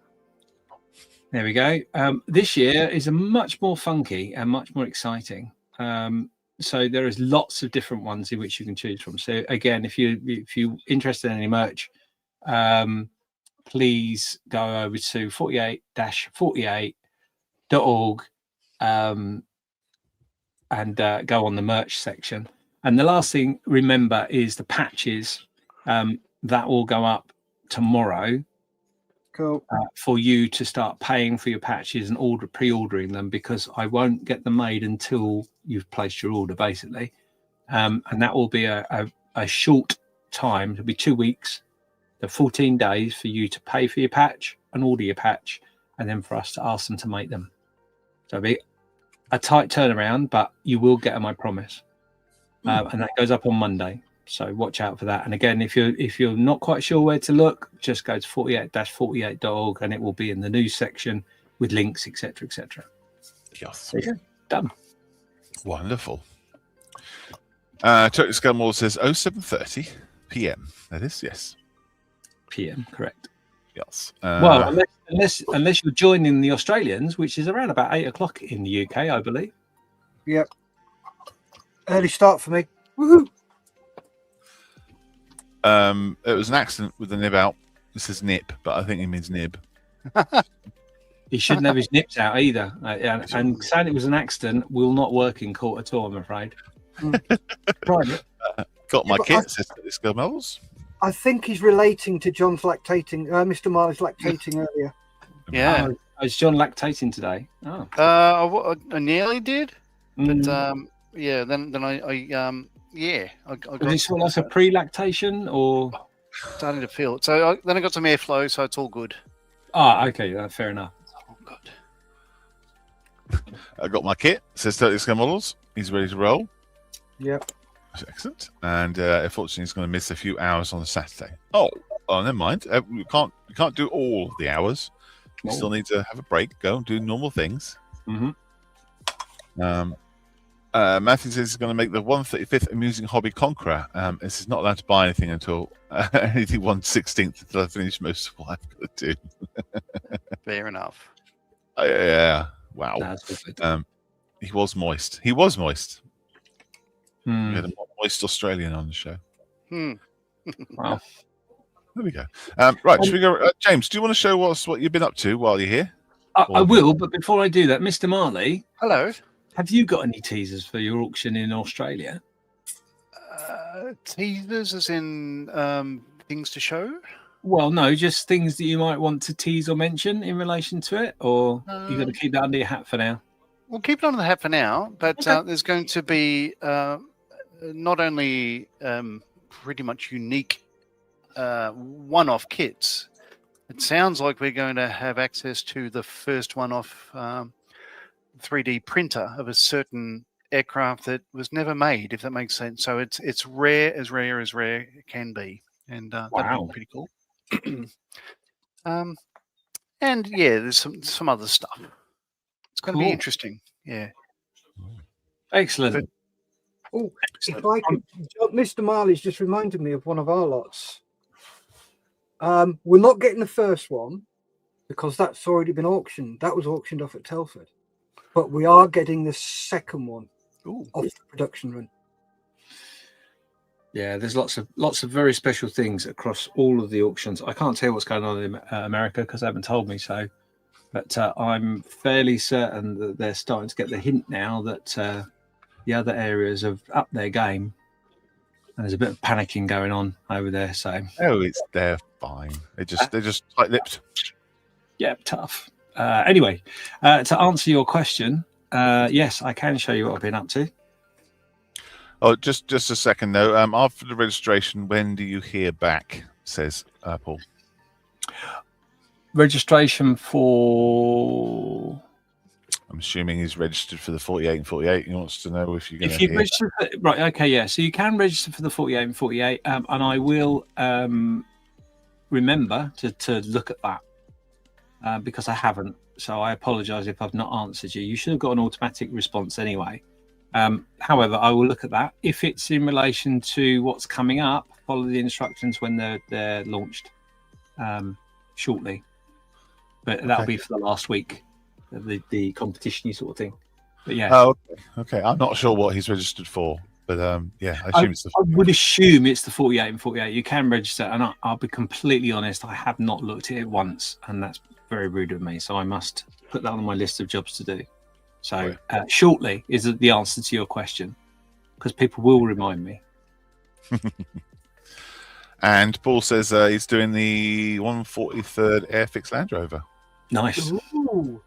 there we go. This year is a much more funky and much more exciting. So there is lots of different ones in which you can choose from. So again, if you're interested in any merch, please go over to 48-48.org and go on the merch section. And the last thing, remember, is the patches. That will go up tomorrow. Cool. For you to start paying for your patches and pre-ordering them, because I won't get them made until you've placed your order, basically. And that will be a short time. It'll be 2 weeks, the 14 days for you to pay for your patch and order your patch, and then for us to ask them to make them. So it'll be a tight turnaround, but you will get them, I promise. And that goes up on Monday. So watch out for that. And again, if you're not quite sure where to look, just go to 48-48.org, and it will be in the news section with links, etc., etc. Yes. There you go. Done. Wonderful. Turkish Scumwall says 07:30 p.m. That is, yes. PM, correct. Yes. Well, unless you're joining the Australians, which is around about 8 o'clock in the UK, I believe. Yep. Early start for me. Woohoo! It was an accident with the nib out. This is nip, but I think he means nib. He shouldn't have his nips out either. And saying it was an accident will not work in court at all, I'm afraid. Right. Got my kit, says this girl Mel's. I think he's relating to John's lactating. Mr. Marley's lactating earlier. Yeah. Oh, is John lactating today? Oh. I nearly did, but yeah. Then I got. Was this like a pre-lactation or starting to feel it? So then I got some airflow, so it's all good. Ah, okay, fair enough. Oh God. I got my kit, says Turkish Scum Models. He's ready to roll. Yep. Excellent. And unfortunately, he's going to miss a few hours on the Saturday. Oh, never mind. We can't do all of the hours. We still need to have a break, go and do normal things. Mm-hmm. Matthew says he's going to make the 135th Amusing Hobby Conqueror. This is not allowed to buy anything until anything 1/16 until I finish most of what I've got to do. Fair enough. Yeah. Wow. That's good. He was moist. He was moist. We Hmm. had a moist Australian on the show. Wow. There we go. Right, should we go? James, do you want to show us what you've been up to while you're here? I will, but before I do that, Mr. Marley, Hello. have you got any teasers for your auction in Australia? Teasers, as in things to show? Well, no, just things that you might want to tease or mention in relation to it, or you got to keep that under your hat for now. We'll keep it under the hat for now, but Okay. there's going to be not only pretty much unique one-off kits. It sounds like we're going to have access to the first one-off 3D printer of a certain aircraft that was never made, if that makes sense. So it's rare as rare can be, and that'll be pretty cool. And yeah, there's some other stuff. It's going to be interesting. Yeah. Excellent. Oh, if I could, Mr. Marley's just reminded me of one of our lots. We're not getting the first one because that's already been auctioned. That was auctioned off at Telford, but we are getting the second one off the production run. Yeah, there's lots of very special things across all of the auctions. I can't tell you what's going on in America because they haven't told me so, but I'm fairly certain that they're starting to get the hint now that the other areas have upped their game, and there's a bit of panicking going on over there. So they're fine. They're just tight-lipped. Yeah, tough. Anyway, to answer your question, yes, I can show you what I've been up to. Oh, just a second though. After the registration, when do you hear back? Says Paul. Registration for. I'm assuming he's registered for the 48 and 48. He wants to know if you're going to. If you register, right? Okay, yeah. So you can register for the 48 and 48, and I will remember to look at that because I haven't. So I apologise if I've not answered you. You should have got an automatic response anyway. However, I will look at that. If it's in relation to what's coming up, follow the instructions when they're launched shortly. But that'll be for the last week of the competition sort of thing. But yeah. Oh, okay. I'm not sure what he's registered for, but yeah, I assume I would assume it's the 48 and 48. You can register, and I'll be completely honest, I have not looked at it once, and that's very rude of me. So I must put that on my list of jobs to do. So shortly is the answer to your question, because people will remind me. And Paul says he's doing the 143rd Airfix Land Rover. Nice. Ooh.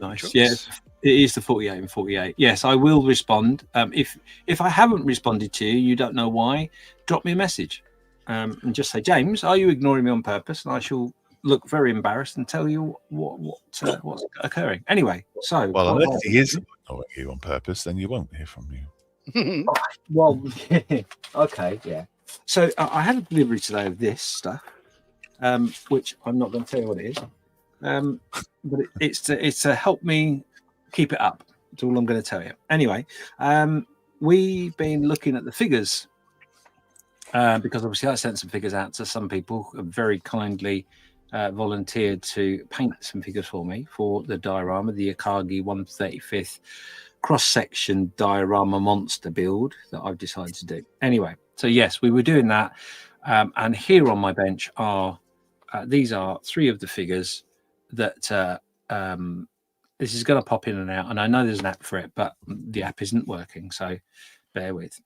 Nice. Yes, it is the 48 and 48. Yes, I will respond. If I haven't responded to you, you don't know why, drop me a message and just say, James, are you ignoring me on purpose? And I shall look very embarrassed and tell you what's occurring. Anyway, so unless he is ignoring you on purpose, then you won't hear from you. Well, okay, yeah. So I had a delivery today of this stuff, which I'm not going to tell you what it is, but it's to help me keep it up. That's all I'm going to tell you. Anyway, we've been looking at the figures because obviously I sent some figures out to some people who very kindly volunteered to paint some figures for me for the diorama, the Akagi 135th cross-section diorama monster build that I've decided to do. Anyway, so yes, we were doing that, and here on my bench are these are three of the figures that this is going to pop in and out, and I know there's an app for it, but the app isn't working, so bear with.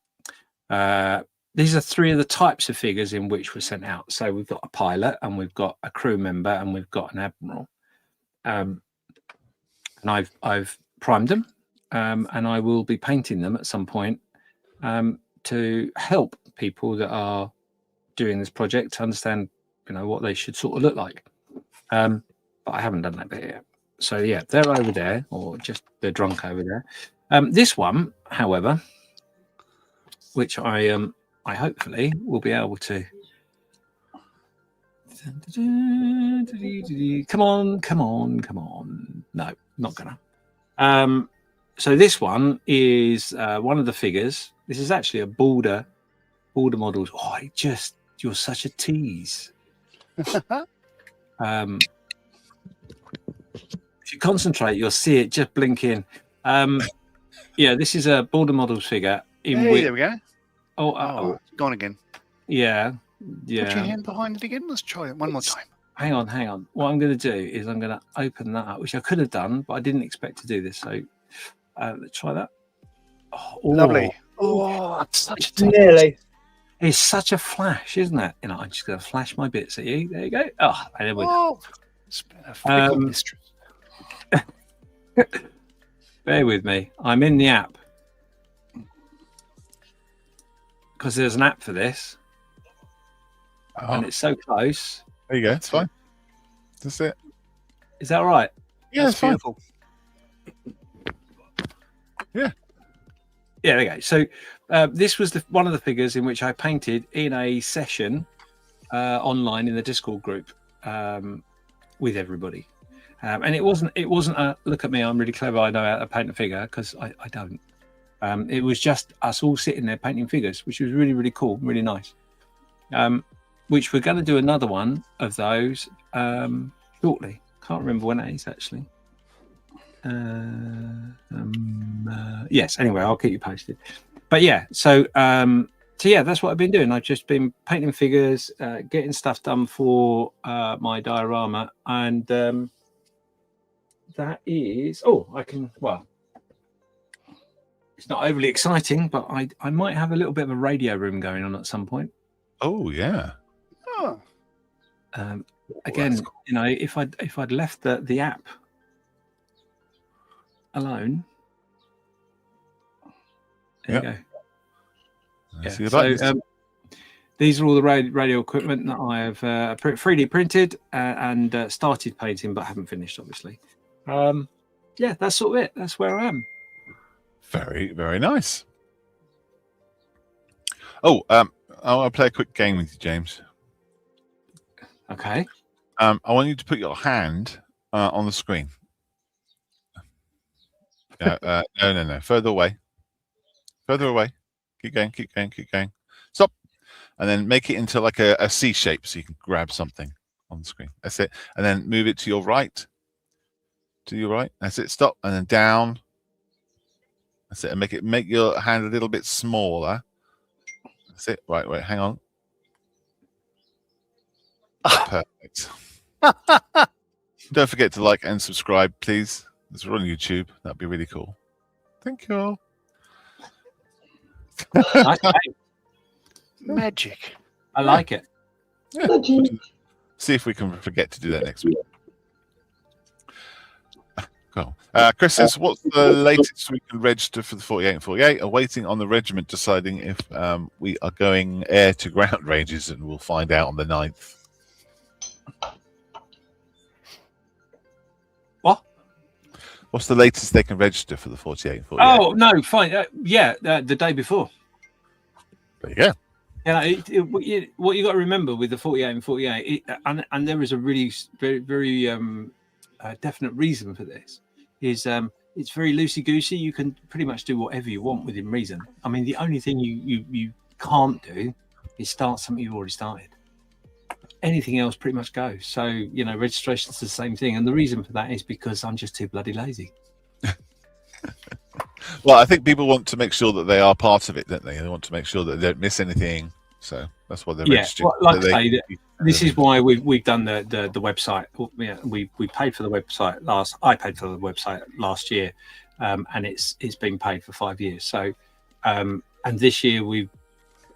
These are three of the types of figures in which were sent out. So we've got a pilot, and we've got a crew member, and we've got an admiral. And I've primed them, and I will be painting them at some point to help people that are doing this project to understand, what they should sort of look like. But I haven't done that bit yet. So yeah, they're over there, or just they're drunk over there. This one, however, which I hopefully will be able to. Come on. No, not gonna. So this one is one of the figures. This is actually a border models. Oh, you're such a tease. If you concentrate, you'll see it just blink in. Yeah, this is a border models figure. There we go. Oh, gone again. Yeah. Put your hand behind it again. Let's try it one more time. hang on. What I'm going to do is I'm going to open that up, which I could have done, but I didn't expect to do this. So let's try that. Oh, Lovely. Oh, it's such a Nearly. It's such a flash, isn't it? You know, I'm just going to flash my bits at you. There you go. Oh, there we go. Oh, it's been a fickle mistress. Bear with me. I'm in the app because there's an app for this, and it's so close. There you go. It's fine. That's it. Is that right? Yeah, it's fine. Beautiful. Yeah. Yeah, there you go. So this was one of the figures in which I painted in a session online in the Discord group with everybody. And it wasn't a look at me, I'm really clever, I know how to paint a figure, because I don't. It was just us all sitting there painting figures, which was really, really cool, really nice. Which we're going to do another one of those shortly. Can't remember when it is actually. Yes, anyway, I'll keep you posted. But yeah, so yeah, that's what I've been doing. I've just been painting figures, getting stuff done for my diorama, and that is it's not overly exciting, but I might have a little bit of a radio room going on at some point. Oh yeah. Oh. Again, cool. you know, if I'd left the app alone, there you go. Yeah. So these are all the radio equipment that I have 3D printed and started painting, but haven't finished, obviously. Yeah, that's sort of it. That's where I am. Very, very nice. Oh, I want to play a quick game with you, James. Okay. I want you to put your hand on the screen. No. Further away. Keep going. Stop. And then make it into like a C shape so you can grab something on the screen. That's it. And then move it to your right. That's it. Stop. And then down. That's it. And make your hand a little bit smaller. That's it. Right. Hang on. Perfect. Don't forget to like and subscribe, please. This is on YouTube. That'd be really cool. Thank you. Nice. Magic. I like it. Yeah. See if we can forget to do that next week. Cool. Chris says, what's the latest we can register for the 48 and 48? Awaiting on the regiment deciding if we are going air to ground ranges, and we'll find out on the 9th. What? What's the latest they can register for the 48 and 48? Oh, no, fine. The day before. There you go. Yeah, what you got to remember with the 48 and 48, and there is a really very, very definite reason for this, is it's very loosey-goosey. You can pretty much do whatever you want within reason. I mean, the only thing you can't do is start something you've already started. Anything else pretty much goes. So, you know, registration's the same thing. And the reason for that is because I'm just too bloody lazy. Well, I think people want to make sure that they are part of it, don't they? They want to make sure that they don't miss anything. So that's why they're registered. Well, like I say, this is why we've done the website. Yeah, we paid for the website I paid for the website last year, and it's been paid for 5 years. So, and this year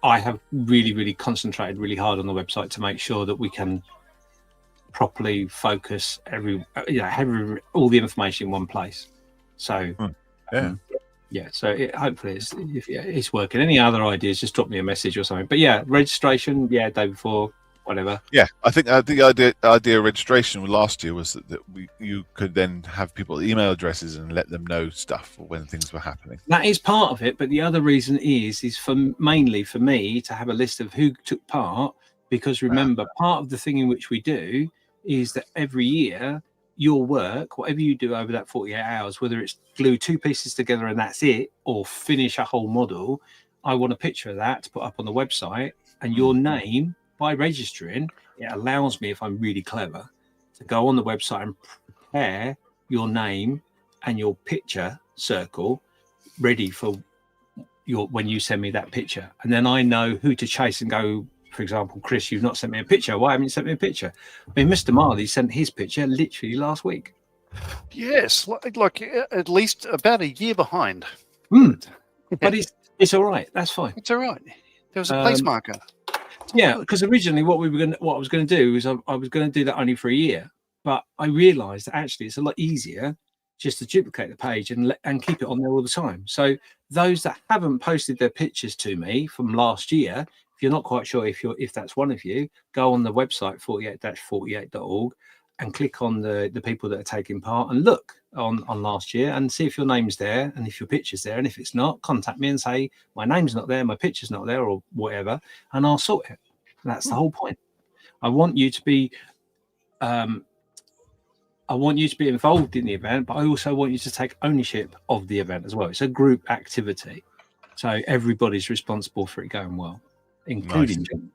I have really concentrated really hard on the website to make sure that we can properly focus have all the information in one place. So, so hopefully it's working. Any other ideas, just drop me a message or something. But yeah, registration, day before, whatever. Yeah, I think the idea of registration last year was that you could then have people email addresses and let them know stuff when things were happening. That is part of it, but the other reason is mainly for me to have a list of who took part, because remember, part of the thing in which we do is that every year your work, whatever you do over that 48 hours, whether it's glue 2 pieces together and that's it, or finish a whole model, I want a picture of that to put up on the website, and your name, by registering, it allows me, if I'm really clever, to go on the website and prepare your name and your picture circle ready for when you send me that picture. And then I know who to chase and go for example, Chris, you've not sent me a picture. Why haven't you sent me a picture? I mean, Mr. Marley sent his picture literally last week. Yes, like at least about a year behind. But it's all right. That's fine. It's all right. There was a place marker. Yeah, because originally what I was going to do is I was going to do that only for a year, but I realised that actually it's a lot easier just to duplicate the page and keep it on there all the time. So those that haven't posted their pictures to me from last year, if you're not quite sure if that's one of you, go on the website 48-48.org and click on the people that are taking part and look on last year and see if your name's there and if your picture's there. And if it's not, contact me and say my name's not there, my picture's not there, or whatever, and I'll sort it. And that's the whole point. I want you to be involved in the event, but I also want you to take ownership of the event as well. It's a group activity, so everybody's responsible for it going well, including John.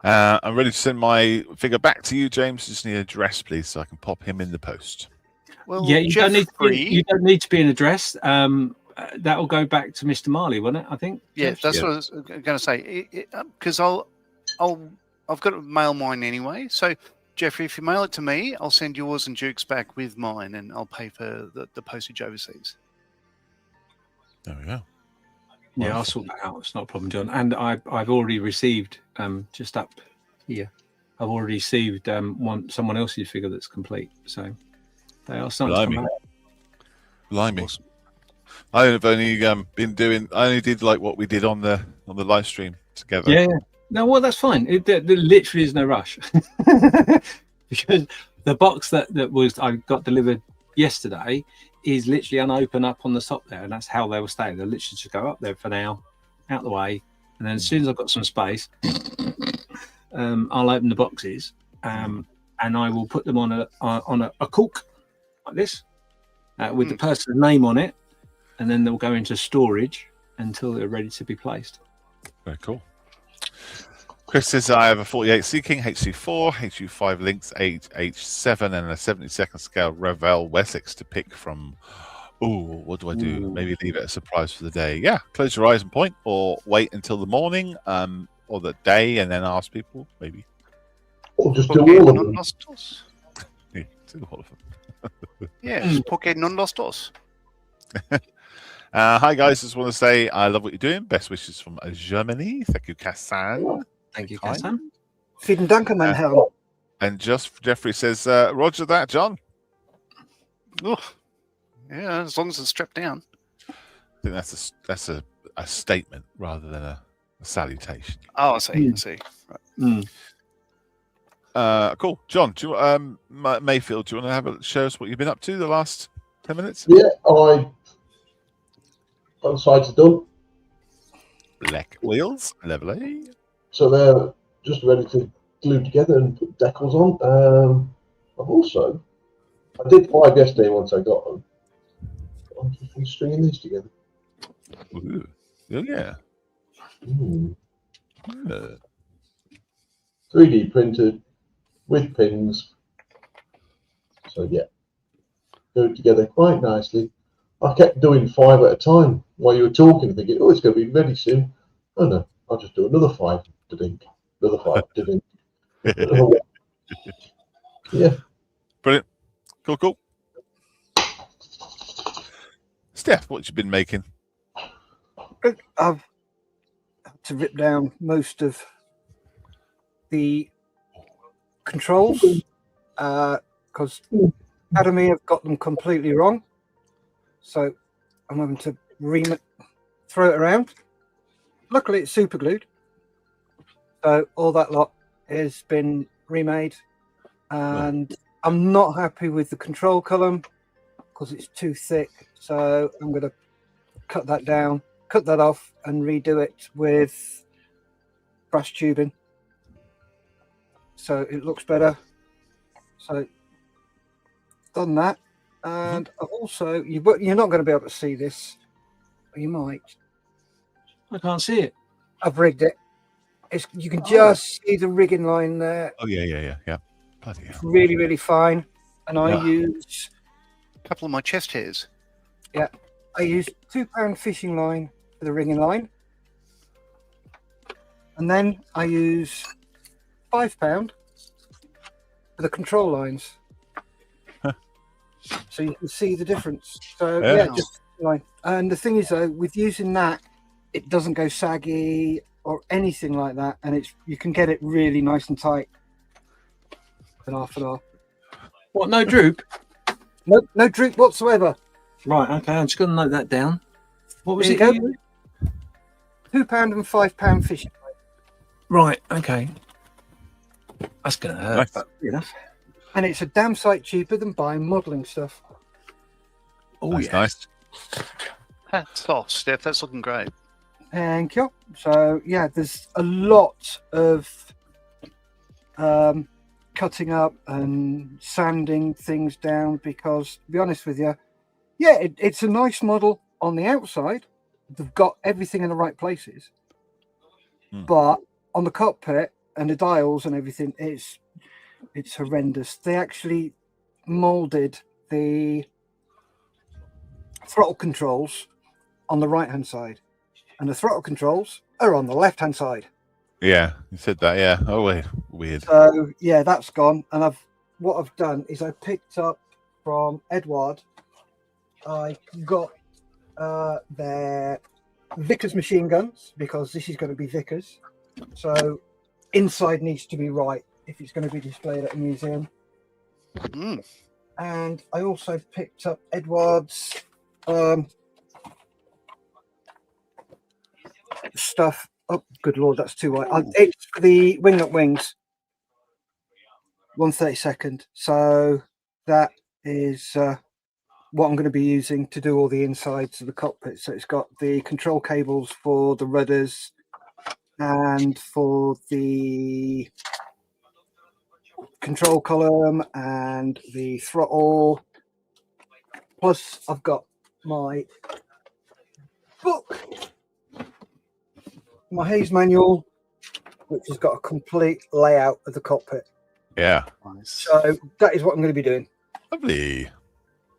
I'm ready to send my figure back to you, James. Just need an address, please, so I can pop him in the post. Well, Yeah, you don't need to be an address. That will go back to Mr. Marley, won't it? I think. Yeah, that's what I was going to say. Because I've got to mail mine anyway. So, Jeffrey, if you mail it to me, I'll send yours and Duke's back with mine, and I'll pay for the postage overseas. There we go. Yeah, I'll sort that out. It's not a problem, John. And I've already received just up here. I've already received someone else's figure that's complete. So they are starting to come out. Blimey. Awesome. I've only been doing. I only did like what we did on the live stream together. Yeah. No, well, that's fine. There literally is no rush because the box that I got delivered yesterday is literally unopened up on the top there, and that's how they will stay. They'll literally just go up there for now, out the way, and then as soon as I've got some space, I'll open the boxes, and I will put them on a cork like this with the person's name on it, and then they'll go into storage until they're ready to be placed. Very cool. Chris says I have a 48 Sea King, HC4, HU5 Lynx, H7, and a 72nd scale Revell Wessex to pick from. Ooh, what do I do? Maybe leave it a surprise for the day. Yeah, close your eyes and point, or wait until the morning, or the day, and then ask people. Maybe. Or just do all of them. Yeah, do all of them. Yes, porque no los dos. Hi guys, just want to say I love what you're doing. Best wishes from Germany. Thank you, Kassan. Thank you, Kassan. Vielen Dank, mein Herr. And just Jeffrey says, Roger that, John. Oh, yeah, as long as it's strapped down. I think that's a statement rather than a salutation. Oh, I see. I see. Right. Cool, John. Do you, Mayfield? Do you want to show us what you've been up to the last 10 minutes? Yeah, I got the sides done. Black wheels, lovely. So they're just ready to glue together and put decals on. I did 5 yesterday once I got them. I'm just stringing these together. Ooh. Oh, yeah. 3D printed with pins. So yeah, go it together quite nicely. I kept doing 5 at a time while you were talking, thinking, oh, it's going to be ready soon. Oh no, I'll just do another 5. Another 5. Yeah. Brilliant. Cool. Steph, what you been making? I've had to rip down most of the controls because Academy have got them completely wrong. So I'm having to throw it around. Luckily, it's super glued. So all that lot has been remade. And I'm not happy with the control column because it's too thick. So I'm going to cut that down, cut that off and redo it with brass tubing. So it looks better. So done that. And I've also, you're not going to be able to see this, but you might. I can't see it. I've rigged it. You can just see the rigging line there. Oh, yeah. Bloody hell. Really, really fine. And I use a couple of my chest hairs. Yeah, I use £2 fishing line for the rigging line. And then I use £5 for the control lines. So you can see the difference. So Yeah. just line. And the thing is though, with using that, it doesn't go saggy or anything like that, and you can get it really nice and tight. And half. What? No droop? No droop whatsoever. Right. Okay. I'm just going to note that down. What was There it? you go. £2 and £5 fishing. Right. Okay. That's going to hurt. Nice. But fair enough. And it's a damn sight cheaper than buying modelling stuff. Oh That's yeah. nice. Hats off, Steph. That's looking great. Thank you. So yeah, there's a lot of cutting up and sanding things down because, to be honest with you, yeah, it's a nice model on the outside. They've got everything in the right places, but on the cockpit and the dials and everything, it's horrendous. They actually molded the throttle controls on the right hand side, and the throttle controls are on the left hand side. Yeah, you said that. Yeah. Oh, wait. Weird. So yeah, that's gone. And what I've done is I picked up from Edward. I got their Vickers machine guns because this is going to be Vickers. So inside needs to be right if it's going to be displayed at a museum. And I also picked up Edward's stuff. Oh, good lord, that's too white. It's for the wing-up wings. 1/32. So that is what I'm going to be using to do all the insides of the cockpit. So it's got the control cables for the rudders and for the control column and the throttle. Plus, I've got my book, my Hayes manual, which has got a complete layout of the cockpit. Yeah. Nice. So that is what I'm going to be doing. Lovely.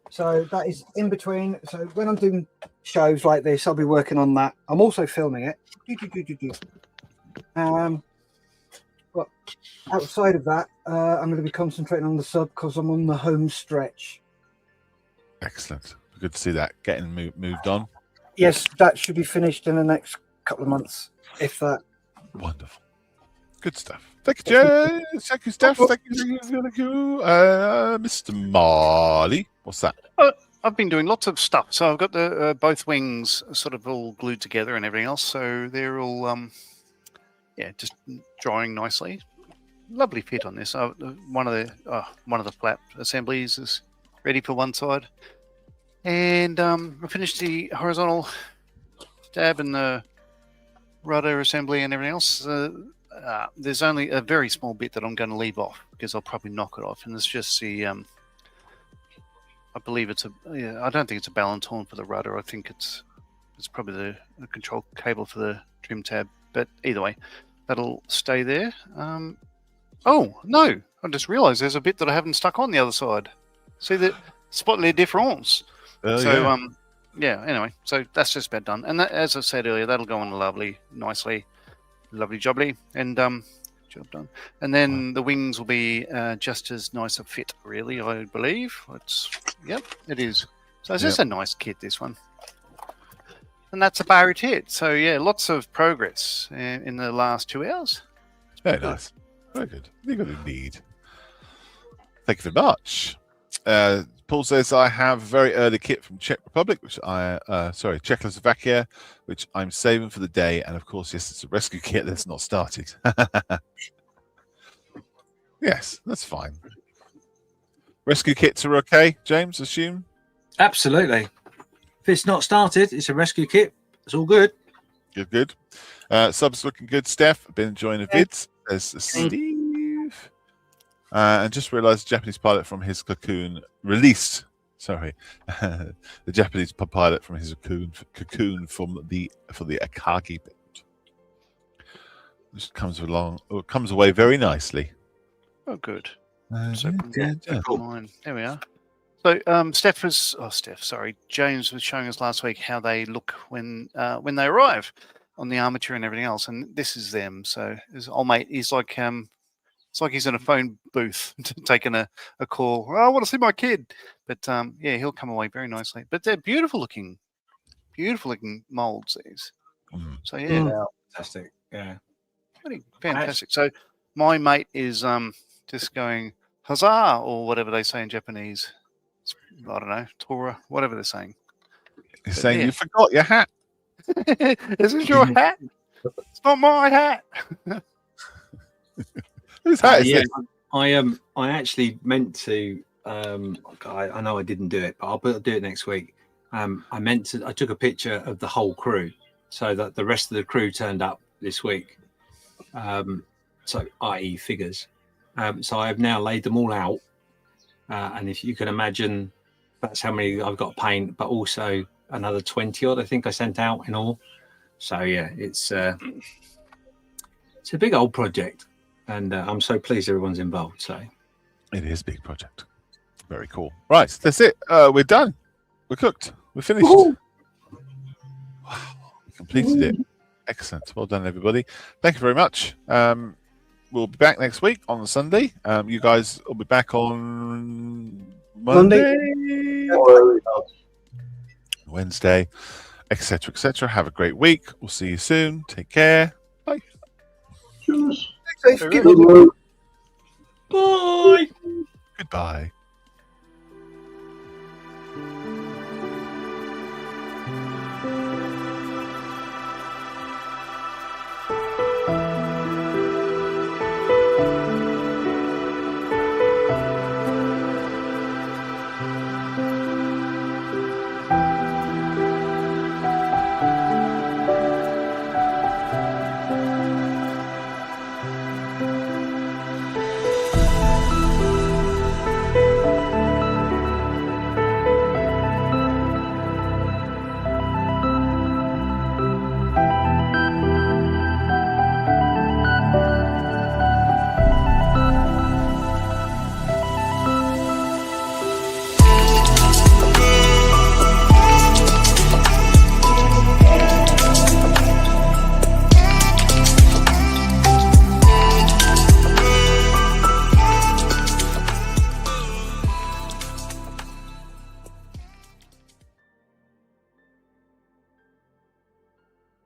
So that is in between. So when I'm doing shows like this, I'll be working on that. I'm also filming it. But outside of that, I'm going to be concentrating on the sub because I'm on the home stretch. Excellent. Good to see that getting moved on. Yes, that should be finished in the next couple of months, if that. Wonderful. Good stuff. Thank you, Jay. Thank you, Steph. Thank you. Mr. Marley. What's that? I've been doing lots of stuff. So I've got the both wings sort of all glued together and everything else. So they're all, just drying nicely. Lovely fit on this. One of the flap assemblies is ready for one side, and I finished the horizontal stab and the rudder assembly and everything else. There's only a very small bit that I'm going to leave off because I'll probably knock it off, and it's just the I believe it's I don't think it's a ballon torn for the rudder. I think it's probably the control cable for the trim tab. But either way, that'll stay there. Oh no! I just realised there's a bit that I haven't stuck on the other side. See the spot les différences. Anyway, so that's just about done. And that, as I said earlier, that'll go on lovely jubbly, and job done. And then the wings will be just as nice a fit, really, I believe. It is. So it's just a nice kit, this one. And that's about it. So yeah, lots of progress in the last 2 hours. Very nice. Very good. Very good indeed. Thank you very much. Paul says I have a very early kit from Czech Republic, Czechoslovakia, which I'm saving for the day. And of course, yes, it's a rescue kit that's not started. Yes, that's fine. Rescue kits are okay, James, assume? Absolutely. If it's not started, it's a rescue kit. It's all good. Good. Subs looking good, Steph. I've been enjoying the vids. There's Steve. And just realised the Japanese pilot from his cocoon released. Sorry, the Japanese pilot from his cocoon for the Akagi build. This comes away very nicely. Oh, good. Cool. There we are. So James was showing us last week how they look when they arrive. on the armature and everything else, and this is them. So his old mate, he's like it's like he's in a phone booth taking a call. Oh, I want to see my kid, but yeah, he'll come away very nicely. But they're beautiful looking molds. These. So yeah, Yeah, fantastic. Yeah, pretty fantastic. So my mate is just going huzzah or whatever they say in Japanese. I don't know, Tora, whatever they're saying. He's saying you forgot your hat. This is your hat. It's not my hat. Whose hat is yeah, it? I actually meant to. I know I didn't do it, but I'll do it next week. I took a picture of the whole crew, so that the rest of the crew turned up this week. So, i.e., figures. So I have now laid them all out, and if you can imagine, that's how many I've got to paint, but also another 20 odd I think I sent out in all. So yeah, it's a big old project, and I'm so pleased everyone's involved. So it is a big project. Very cool. Right, that's it. We're done. We're cooked. We're finished. Woo! Wow, we completed it. Excellent. Well done, everybody. Thank you very much. We'll be back next week on Sunday. You guys will be back on Monday. Wednesday, etc., etc. Have a great week. We'll see you soon. Take care. Bye. Cheers. Safe, Bye. bye. Goodbye.